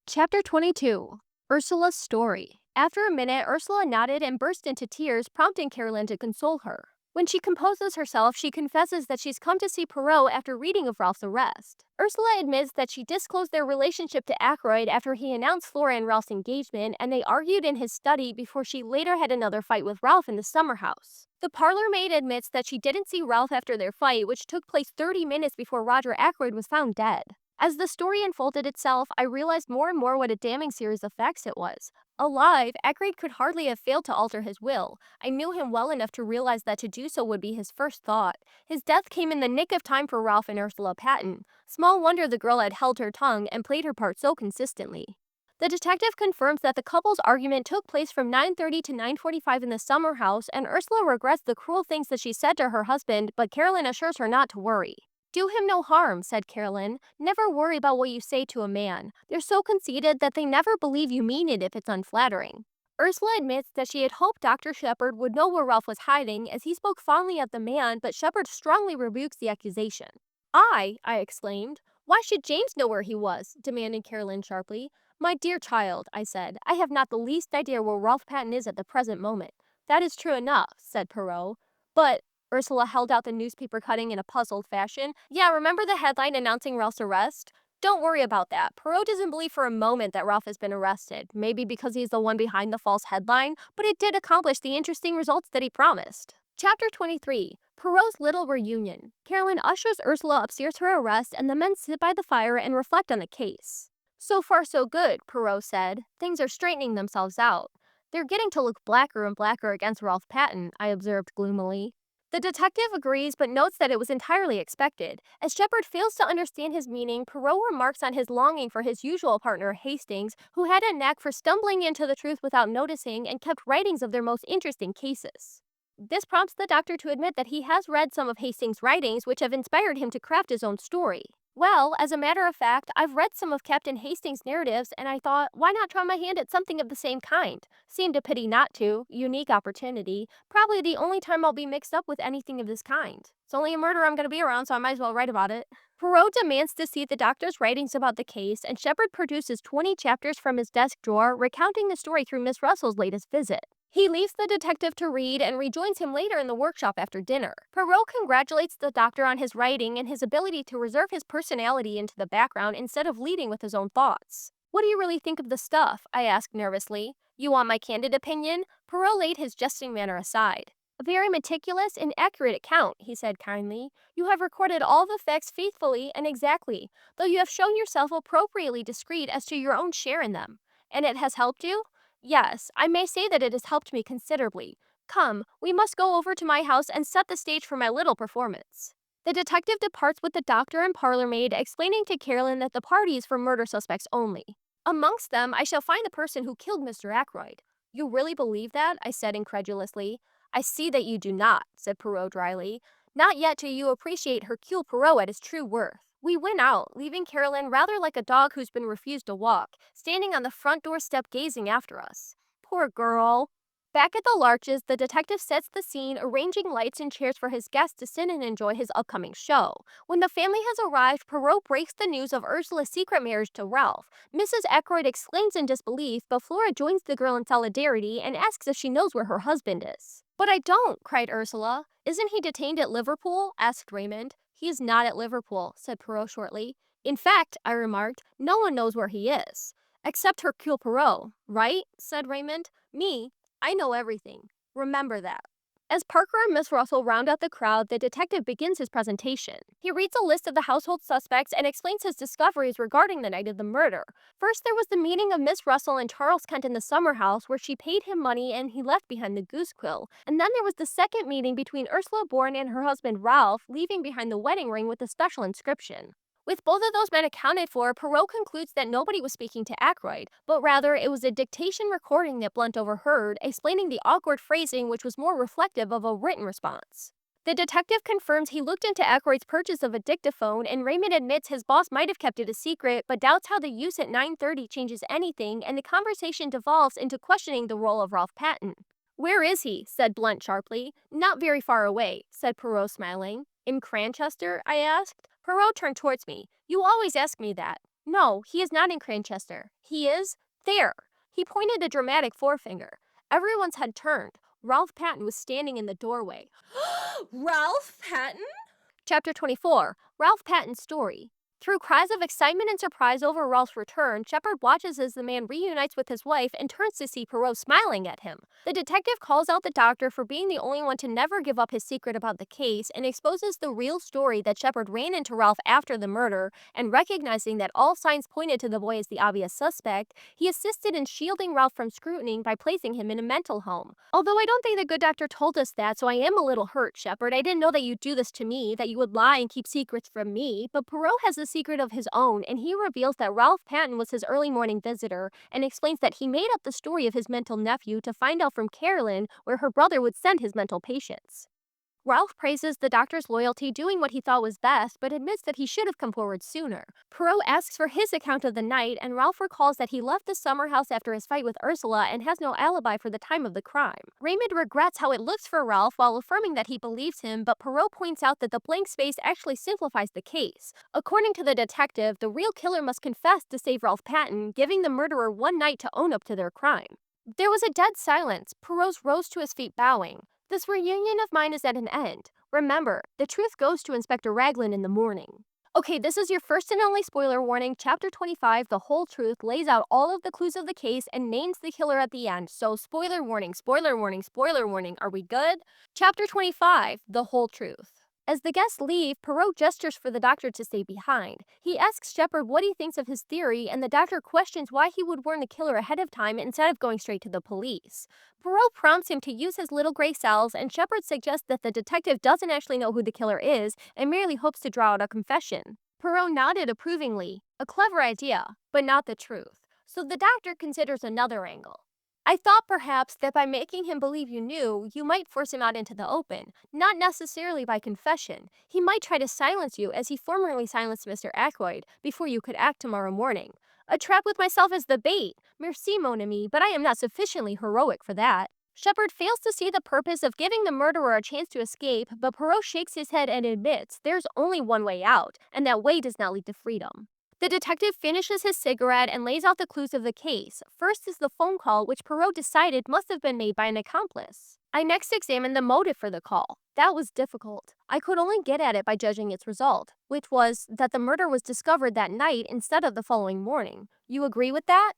Chapter 22. Ursula's story. After a minute, Ursula nodded and burst into tears, prompting Carolyn to console her. When she composes herself, she confesses that she's come to see Poirot after reading of Ralph's arrest. Ursula admits that she disclosed their relationship to Ackroyd after he announced Flora and Ralph's engagement, and they argued in his study before she later had another fight with Ralph in the summer house. The parlor-maid admits that she didn't see Ralph after their fight, which took place 30 minutes before Roger Ackroyd was found dead. As the story unfolded itself, I realized more and more what a damning series of facts it was. Alive, Ackroyd could hardly have failed to alter his will. I knew him well enough to realize that to do so would be his first thought. His death came in the nick of time for Ralph and Ursula Paton. Small wonder the girl had held her tongue and played her part so consistently. The detective confirms that the couple's argument took place from 9:30 to 9:45 in the summer house, and Ursula regrets the cruel things that she said to her husband, but Carolyn assures her not to worry. Do him no harm, said Carolyn. Never worry about what you say to a man. They're so conceited that they never believe you mean it if it's unflattering. Ursula admits that she had hoped Dr. Sheppard would know where Ralph was hiding, as he spoke fondly of the man, but Sheppard strongly rebukes the accusation. I exclaimed. Why should James know where he was? Demanded Carolyn sharply. My dear child, I said, I have not the least idea where Ralph Paton is at the present moment. That is true enough, said Poirot. But Ursula held out the newspaper cutting in a puzzled fashion. Yeah, remember the headline announcing Ralph's arrest? Don't worry about that. Poirot doesn't believe for a moment that Ralph has been arrested, maybe because he's the one behind the false headline, but it did accomplish the interesting results that he promised. Chapter 23. Poirot's Little Reunion. Carolyn ushers Ursula upstairs to her arrest, and the men sit by the fire and reflect on the case. So far so good, Poirot said. Things are straightening themselves out. They're getting to look blacker and blacker against Ralph Paton, I observed gloomily. The detective agrees but notes that it was entirely expected. As Sheppard fails to understand his meaning, Poirot remarks on his longing for his usual partner, Hastings, who had a knack for stumbling into the truth without noticing and kept writings of their most interesting cases. This prompts the doctor to admit that he has read some of Hastings' writings, which have inspired him to craft his own story. Well, as a matter of fact, I've read some of Captain Hastings' narratives, and I thought, why not try my hand at something of the same kind? Seemed a pity not to. Unique opportunity. Probably the only time I'll be mixed up with anything of this kind. It's only a murder I'm going to be around, so I might as well write about it. Poirot demands to see the doctor's writings about the case, and Sheppard produces 20 chapters from his desk drawer, recounting the story through Miss Russell's latest visit. He leaves the detective to read and rejoins him later in the workshop after dinner. Poirot congratulates the doctor on his writing and his ability to reserve his personality into the background instead of leading with his own thoughts. What do you really think of the stuff? I asked nervously. You want my candid opinion? Poirot laid his jesting manner aside. A very meticulous and accurate account, he said kindly. You have recorded all the facts faithfully and exactly, though you have shown yourself appropriately discreet as to your own share in them. And it has helped you? Yes, I may say that it has helped me considerably. Come, we must go over to my house and set the stage for my little performance. The detective departs with the doctor and parlor-maid, explaining to Carolyn that the party is for murder suspects only. Amongst them, I shall find the person who killed Mr. Ackroyd. You really believe that? I said incredulously. I see that you do not, said Poirot dryly. Not yet do you appreciate Hercule Poirot at his true worth. We went out, leaving Carolyn rather like a dog who's been refused a walk, standing on the front doorstep gazing after us. Poor girl. Back at the Larches, the detective sets the scene, arranging lights and chairs for his guests to sit and enjoy his upcoming show. When the family has arrived, Poirot breaks the news of Ursula's secret marriage to Ralph. Mrs. Ackroyd exclaims in disbelief, but Flora joins the girl in solidarity and asks if she knows where her husband is. But I don't, cried Ursula. Isn't he detained at Liverpool? Asked Raymond. He is not at Liverpool, said Poirot shortly. In fact, I remarked, no one knows where he is. Except Hercule Poirot, right? Said Raymond. Me? I know everything. Remember that. As Parker and Miss Russell round out the crowd, the detective begins his presentation. He reads a list of the household suspects and explains his discoveries regarding the night of the murder. First, there was the meeting of Miss Russell and Charles Kent in the summer house, where she paid him money and he left behind the goose quill. And then there was the second meeting between Ursula Bourne and her husband Ralph, leaving behind the wedding ring with a special inscription. With both of those men accounted for, Poirot concludes that nobody was speaking to Ackroyd, but rather it was a dictation recording that Blunt overheard, explaining the awkward phrasing which was more reflective of a written response. The detective confirms he looked into Ackroyd's purchase of a dictaphone, and Raymond admits his boss might have kept it a secret, but doubts how the use at 9:30 changes anything, and the conversation devolves into questioning the role of Ralph Paton. Where is he? Said Blunt sharply. Not very far away, said Poirot smiling. In Cranchester? I asked. Poirot turned towards me. You always ask me that. No, he is not in Cranchester. He is there. He pointed a dramatic forefinger. Everyone's head turned. Ralph Paton was standing in the doorway. Ralph Paton? Chapter 24, Ralph Paton's Story. Through cries of excitement and surprise over Ralph's return, Sheppard watches as the man reunites with his wife and turns to see Poirot smiling at him. The detective calls out the doctor for being the only one to never give up his secret about the case and exposes the real story that Sheppard ran into Ralph after the murder, and recognizing that all signs pointed to the boy as the obvious suspect, he assisted in shielding Ralph from scrutiny by placing him in a mental home. Although I don't think the good doctor told us that, so I am a little hurt, Sheppard. I didn't know that you'd do this to me, that you would lie and keep secrets from me, but Poirot has a secret of his own, and he reveals that Ralph Paton was his early morning visitor, and explains that he made up the story of his mental nephew to find out from Carolyn where her brother would send his mental patients. Ralph praises the doctor's loyalty, doing what he thought was best, but admits that he should have come forward sooner. Poirot asks for his account of the night, and Ralph recalls that he left the summer house after his fight with Ursula and has no alibi for the time of the crime. Raymond regrets how it looks for Ralph while affirming that he believes him, but Poirot points out that the blank space actually simplifies the case. According to the detective, the real killer must confess to save Ralph Paton, giving the murderer one night to own up to their crime. There was a dead silence. Poirot rose to his feet, bowing. This reunion of mine is at an end. Remember, the truth goes to Inspector Raglan in the morning. Okay, this is your first and only spoiler warning. Chapter 25, The Whole Truth, lays out all of the clues of the case and names the killer at the end. So spoiler warning, spoiler warning, spoiler warning. Are we good? Chapter 25, The Whole Truth. As the guests leave, Poirot gestures for the doctor to stay behind. He asks Sheppard what he thinks of his theory, and the doctor questions why he would warn the killer ahead of time instead of going straight to the police. Poirot prompts him to use his little gray cells, and Sheppard suggests that the detective doesn't actually know who the killer is and merely hopes to draw out a confession. Poirot nodded approvingly. A clever idea, but not the truth. So the doctor considers another angle. I thought perhaps that by making him believe you knew, you might force him out into the open, not necessarily by confession. He might try to silence you as he formerly silenced Mr. Ackroyd before you could act tomorrow morning. A trap with myself as the bait. Merci, mon ami, but I am not sufficiently heroic for that. Sheppard fails to see the purpose of giving the murderer a chance to escape, but Poirot shakes his head and admits there's only one way out, and that way does not lead to freedom. The detective finishes his cigarette and lays out the clues of the case. First is the phone call, which Poirot decided must have been made by an accomplice. I next examined the motive for the call. That was difficult. I could only get at it by judging its result, which was that the murder was discovered that night instead of the following morning. You agree with that?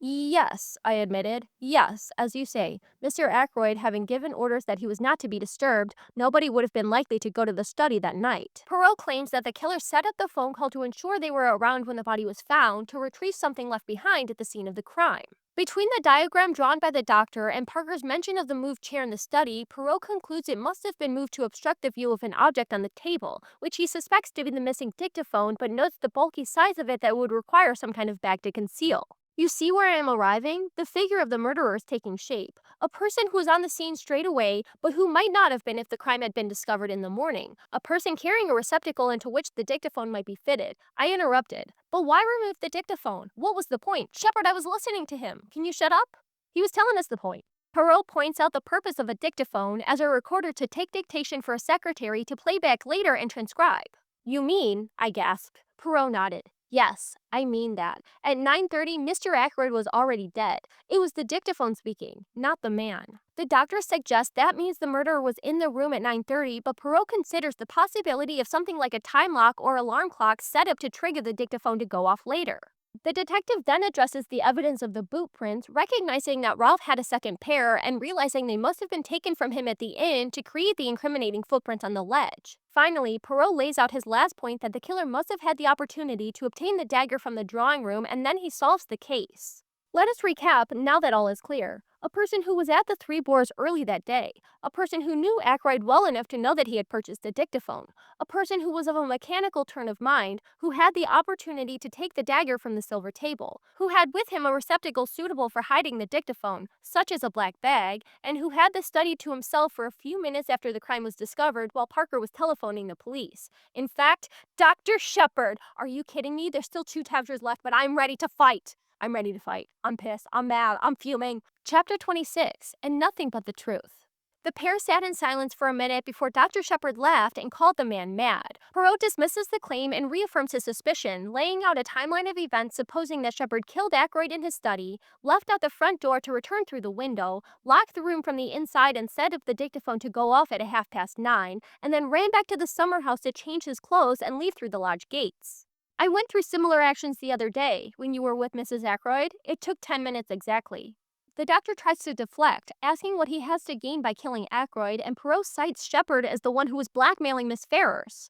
Yes, I admitted. Yes, as you say, Mr. Ackroyd having given orders that he was not to be disturbed, nobody would have been likely to go to the study that night. Poirot claims that the killer set up the phone call to ensure they were around when the body was found to retrieve something left behind at the scene of the crime. Between the diagram drawn by the doctor and Parker's mention of the moved chair in the study, Poirot concludes it must have been moved to obstruct the view of an object on the table, which he suspects to be the missing dictaphone, but notes the bulky size of it that would require some kind of bag to conceal. You see where I am arriving? The figure of the murderer is taking shape. A person who is on the scene straight away, but who might not have been if the crime had been discovered in the morning. A person carrying a receptacle into which the dictaphone might be fitted. I interrupted. But why remove the dictaphone? What was the point? Sheppard, I was listening to him. Can you shut up? He was telling us the point. Poirot points out the purpose of a dictaphone as a recorder to take dictation for a secretary to play back later and transcribe. You mean, I gasped. Poirot nodded. Yes, I mean that. At 9:30, Mr. Ackroyd was already dead. It was the dictaphone speaking, not the man. The doctor suggests that means the murderer was in the room at 9:30, but Poirot considers the possibility of something like a time lock or alarm clock set up to trigger the dictaphone to go off later. The detective then addresses the evidence of the boot prints, recognizing that Ralph had a second pair and realizing they must have been taken from him at the inn to create the incriminating footprints on the ledge. Finally, Poirot lays out his last point that the killer must have had the opportunity to obtain the dagger from the drawing room, and then he solves the case. Let us recap now that all is clear. A person who was at the Three Boars early that day. A person who knew Ackroyd well enough to know that he had purchased a dictaphone. A person who was of a mechanical turn of mind, who had the opportunity to take the dagger from the silver table, who had with him a receptacle suitable for hiding the dictaphone, such as a black bag, and who had the study to himself for a few minutes after the crime was discovered while Parker was telephoning the police. In fact, Dr. Sheppard, are you kidding me? There's still 2 chapters left, but I'm ready to fight. I'm ready to fight. I'm pissed. I'm mad. I'm fuming. Chapter 26, and nothing but the truth. The pair sat in silence for a minute before Dr. Sheppard laughed and called the man mad. Poirot dismisses the claim and reaffirms his suspicion, laying out a timeline of events supposing that Sheppard killed Ackroyd in his study, left out the front door to return through the window, locked the room from the inside and set up the dictaphone to go off at 9:30, and then ran back to the summer house to change his clothes and leave through the lodge gates. I went through similar actions the other day when you were with Mrs. Ackroyd. It took 10 minutes exactly. The doctor tries to deflect, asking what he has to gain by killing Ackroyd, and Poirot cites Sheppard as the one who was blackmailing Miss Ferrars.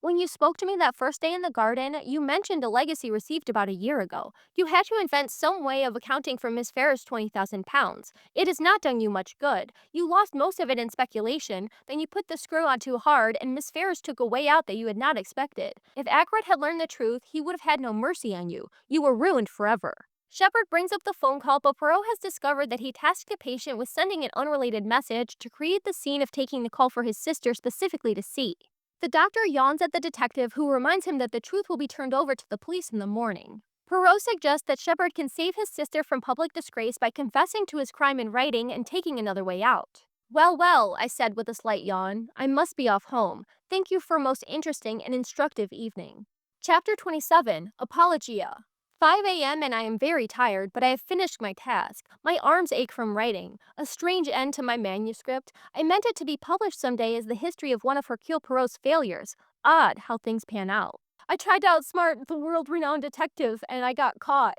When you spoke to me that first day in the garden, you mentioned a legacy received about a year ago. You had to invent some way of accounting for Miss Ferrars' £20,000. It has not done you much good. You lost most of it in speculation, then you put the screw on too hard, and Miss Ferrars took a way out that you had not expected. If Ackroyd had learned the truth, he would have had no mercy on you. You were ruined forever. Sheppard brings up the phone call, but Poirot has discovered that he tasked the patient with sending an unrelated message to create the scene of taking the call for his sister specifically to see. The doctor yawns at the detective, who reminds him that the truth will be turned over to the police in the morning. Poirot suggests that Sheppard can save his sister from public disgrace by confessing to his crime in writing and taking another way out. Well, well, I said with a slight yawn. I must be off home. Thank you for a most interesting and instructive evening. Chapter 27, Apologia. 5 a.m. and I am very tired, but I have finished my task. My arms ache from writing. A strange end to my manuscript. I meant it to be published someday as the history of one of Hercule Poirot's failures. Odd how things pan out. I tried to outsmart the world-renowned detective, and I got caught.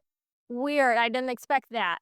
Weird, I didn't expect that.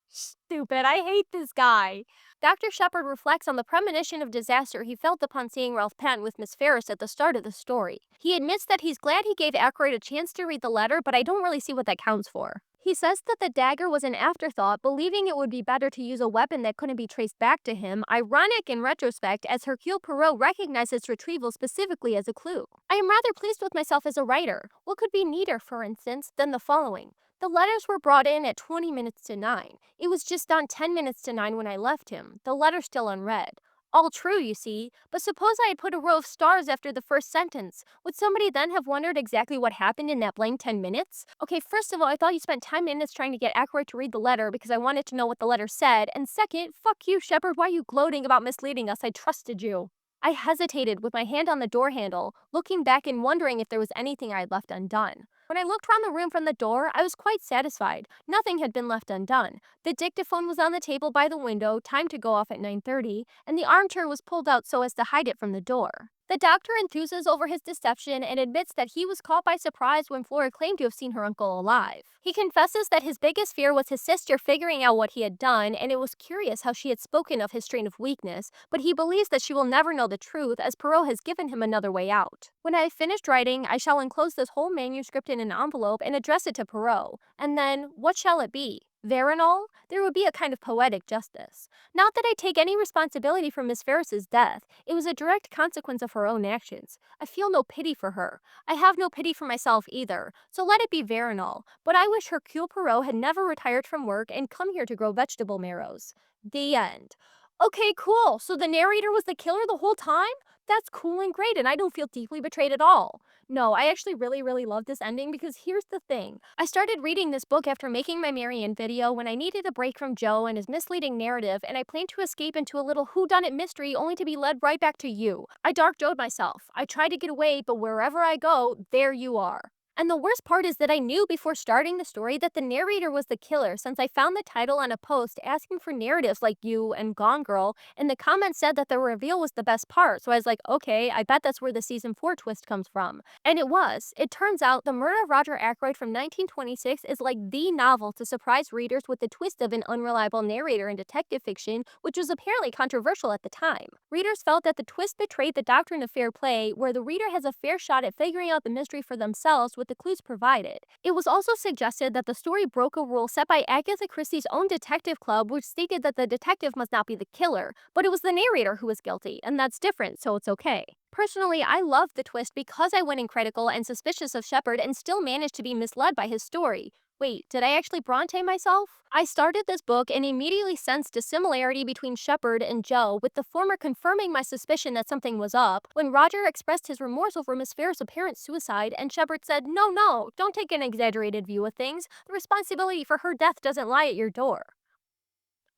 Stupid, I hate this guy. Dr. Sheppard reflects on the premonition of disaster he felt upon seeing Ralph Penn with Miss Ferrars at the start of the story. He admits that he's glad he gave Ackroyd a chance to read the letter, but I don't really see what that counts for. He says that the dagger was an afterthought, believing it would be better to use a weapon that couldn't be traced back to him, ironic in retrospect as Hercule Poirot recognized its retrieval specifically as a clue. I am rather pleased with myself as a writer. What could be neater, for instance, than the following? The letters were brought in at 20 minutes to 9. It was just on 10 minutes to 9 when I left him, the letter still unread. All true, you see, but suppose I had put a row of stars after the first sentence. Would somebody then have wondered exactly what happened in that blank 10 minutes? Okay, first of all, I thought you spent 10 minutes trying to get Ackroyd to read the letter because I wanted to know what the letter said, and second, fuck you, Sheppard, why are you gloating about misleading us? I trusted you. I hesitated with my hand on the door handle, looking back and wondering if there was anything I had left undone. When I looked round the room from the door, I was quite satisfied. Nothing had been left undone. The dictaphone was on the table by the window, timed to go off at 9:30, and the armchair was pulled out so as to hide it from the door. The doctor enthuses over his deception and admits that he was caught by surprise when Flora claimed to have seen her uncle alive. He confesses that his biggest fear was his sister figuring out what he had done, and it was curious how she had spoken of his strain of weakness, but he believes that she will never know the truth as Poirot has given him another way out. When I have finished writing, I shall enclose this whole manuscript in an envelope and address it to Poirot. And then, what shall it be? Veronal? There would be a kind of poetic justice. Not that I take any responsibility for Miss Ferrars' death. It was a direct consequence of her own actions. I feel no pity for her. I have no pity for myself either, so let it be Veronal. But I wish Hercule Poirot had never retired from work and come here to grow vegetable marrows. The end. Okay, cool. So the narrator was the killer the whole time? That's cool and great, and I don't feel deeply betrayed at all. No, I actually really love this ending because here's the thing. I started reading this book after making my Marianne video when I needed a break from Joe and his misleading narrative, and I planned to escape into a little whodunit mystery only to be led right back to you. I dark Joe'd myself. I tried to get away, but wherever I go, there you are. And the worst part is that I knew before starting the story that the narrator was the killer, since I found the title on a post asking for narratives like You and Gone Girl, and the comment said that the reveal was the best part, so I was like, okay, I bet that's where the season 4 twist comes from. And it was. It turns out The Murder of Roger Ackroyd from 1926 is like the novel to surprise readers with the twist of an unreliable narrator in detective fiction, which was apparently controversial at the time. Readers felt that the twist betrayed the doctrine of fair play, where the reader has a fair shot at figuring out the mystery for themselves with the clues provided. It was also suggested that the story broke a rule set by Agatha Christie's own detective club, which stated that the detective must not be the killer, but it was the narrator who was guilty, and that's different, so it's okay. Personally, I loved the twist because I went in critical and suspicious of Sheppard and still managed to be misled by his story. Wait, did I actually Bronte myself? I started this book and immediately sensed a similarity between Sheppard and Joe, with the former confirming my suspicion that something was up, when Roger expressed his remorse over Miss Ferrars' apparent suicide, and Sheppard said, no, don't take an exaggerated view of things. The responsibility for her death doesn't lie at your door.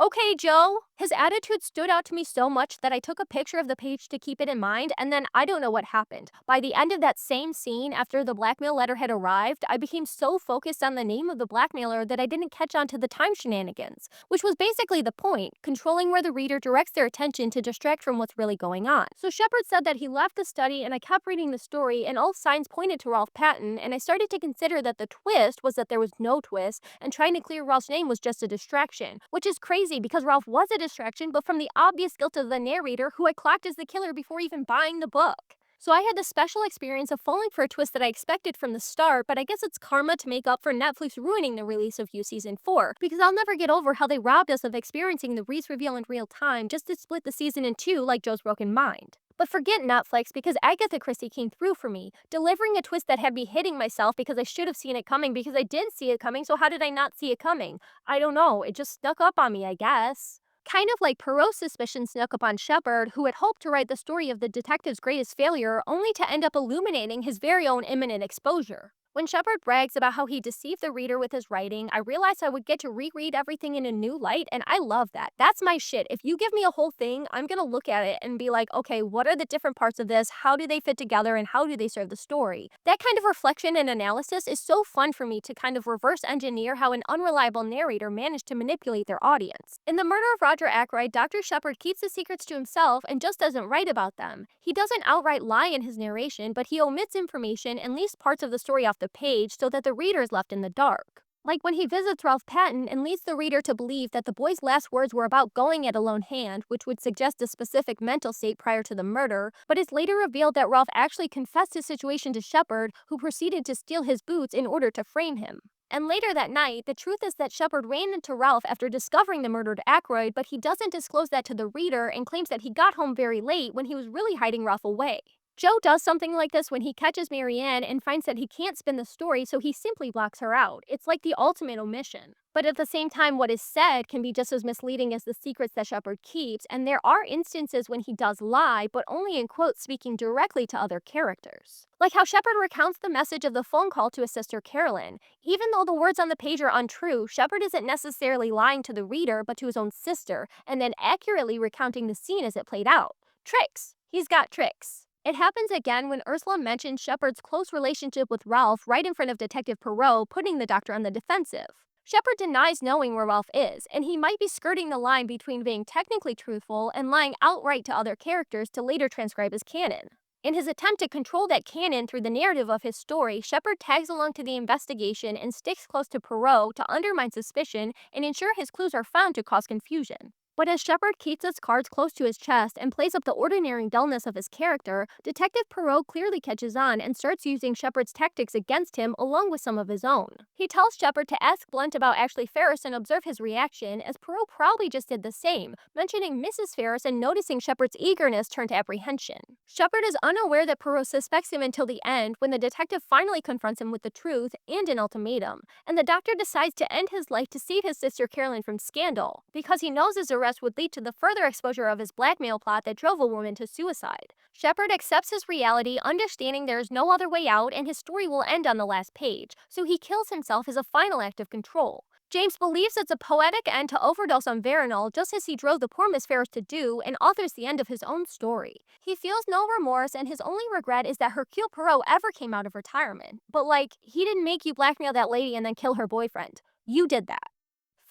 Okay, Joe. His attitude stood out to me so much that I took a picture of the page to keep it in mind, and then I don't know what happened. By the end of that same scene, after the blackmail letter had arrived, I became so focused on the name of the blackmailer that I didn't catch on to the time shenanigans, which was basically the point, controlling where the reader directs their attention to distract from what's really going on. So Sheppard said that he left the study, and I kept reading the story, and all signs pointed to Ralph Paton, and I started to consider that the twist was that there was no twist, and trying to clear Ralph's name was just a distraction, which is crazy because Ralph was a distraction, but from the obvious guilt of the narrator who I clocked as the killer before even buying the book. So I had the special experience of falling for a twist that I expected from the start, but I guess it's karma to make up for Netflix ruining the release of You Season 4, because I'll never get over how they robbed us of experiencing the Reese reveal in real time just to split the season in two like Joe's broken mind. But forget Netflix because Agatha Christie came through for me, delivering a twist that had me hitting myself because I should have seen it coming because I did see it coming, so how did I not see it coming? I don't know, it just snuck up on me, I guess. Kind of like Poirot's suspicion snuck up on Sheppard, who had hoped to write the story of the detective's greatest failure, only to end up illuminating his very own imminent exposure. When Sheppard brags about how he deceived the reader with his writing, I realized I would get to reread everything in a new light, and I love that. That's my shit. If you give me a whole thing, I'm gonna look at it and be like, okay, what are the different parts of this? How do they fit together, and how do they serve the story? That kind of reflection and analysis is so fun for me to kind of reverse engineer how an unreliable narrator managed to manipulate their audience. In The Murder of Roger Ackroyd, Dr. Sheppard keeps his secrets to himself and just doesn't write about them. He doesn't outright lie in his narration, but he omits information and leaves parts of the story off the page so that the reader is left in the dark. Like when he visits Ralph Paton and leads the reader to believe that the boy's last words were about going at a lone hand, which would suggest a specific mental state prior to the murder, but it's later revealed that Ralph actually confessed his situation to Sheppard, who proceeded to steal his boots in order to frame him. And later that night, the truth is that Sheppard ran into Ralph after discovering the murdered Ackroyd, but he doesn't disclose that to the reader and claims that he got home very late when he was really hiding Ralph away. Joe does something like this when he catches Marianne and finds that he can't spin the story, so he simply blocks her out. It's like the ultimate omission. But at the same time, what is said can be just as misleading as the secrets that Sheppard keeps, and there are instances when he does lie, but only in quotes speaking directly to other characters. Like how Sheppard recounts the message of the phone call to his sister Carolyn. Even though the words on the page are untrue, Sheppard isn't necessarily lying to the reader, but to his own sister, and then accurately recounting the scene as it played out. Tricks! He's got tricks. It happens again when Ursula mentions Sheppard's close relationship with Ralph right in front of Detective Poirot, putting the doctor on the defensive. Sheppard denies knowing where Ralph is, and he might be skirting the line between being technically truthful and lying outright to other characters to later transcribe his canon. In his attempt to control that canon through the narrative of his story, Sheppard tags along to the investigation and sticks close to Poirot to undermine suspicion and ensure his clues are found to cause confusion. But as Sheppard keeps his cards close to his chest and plays up the ordinary dullness of his character, Detective Poirot clearly catches on and starts using Sheppard's tactics against him along with some of his own. He tells Sheppard to ask Blunt about Ashley Ferris and observe his reaction, as Poirot probably just did the same, mentioning Mrs. Ferris and noticing Sheppard's eagerness turn to apprehension. Sheppard is unaware that Poirot suspects him until the end, when the detective finally confronts him with the truth and an ultimatum, and the doctor decides to end his life to save his sister Carolyn from scandal, because he knows his arrest would lead to the further exposure of his blackmail plot that drove a woman to suicide. Sheppard accepts his reality, understanding there is no other way out and his story will end on the last page, so he kills himself as a final act of control. James believes it's a poetic end to overdose on Veronal, just as he drove the poor Miss Ferris to do, and authors the end of his own story. He feels no remorse, and his only regret is that Hercule Poirot ever came out of retirement. But he didn't make you blackmail that lady and then kill her boyfriend. You did that.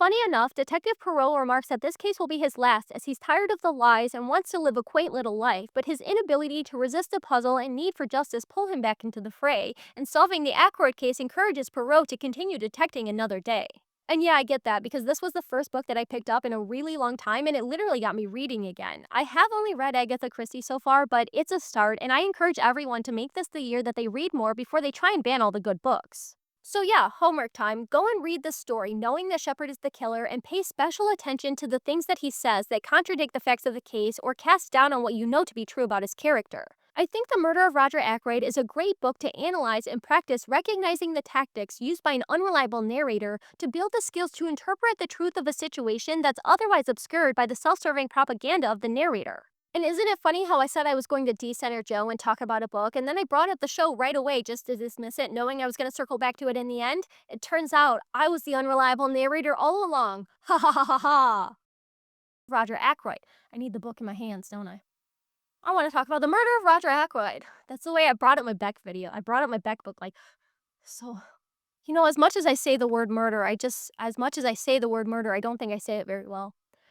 Funny enough, Detective Poirot remarks that this case will be his last as he's tired of the lies and wants to live a quaint little life, but his inability to resist the puzzle and need for justice pull him back into the fray, and solving the Ackroyd case encourages Poirot to continue detecting another day. And yeah, I get that, because this was the first book that I picked up in a really long time, and it literally got me reading again. I have only read Agatha Christie so far, but it's a start, and I encourage everyone to make this the year that they read more before they try and ban all the good books. So yeah, homework time. Go and read this story knowing that Sheppard is the killer, and pay special attention to the things that he says that contradict the facts of the case or cast doubt on what you know to be true about his character. I think The Murder of Roger Ackroyd is a great book to analyze and practice recognizing the tactics used by an unreliable narrator to build the skills to interpret the truth of a situation that's otherwise obscured by the self-serving propaganda of the narrator. And isn't it funny how I said I was going to decenter Joe and talk about a book, and then I brought up the show right away just to dismiss it, knowing I was going to circle back to it in the end? It turns out I was the unreliable narrator all along. Ha ha ha ha ha! Roger Ackroyd. I need the book in my hands, don't I? I want to talk about the murder of Roger Ackroyd. That's the way I brought up my Beck video. I brought up my Beck book like, so, you know, as much as I say the word murder, I don't think I say it very well.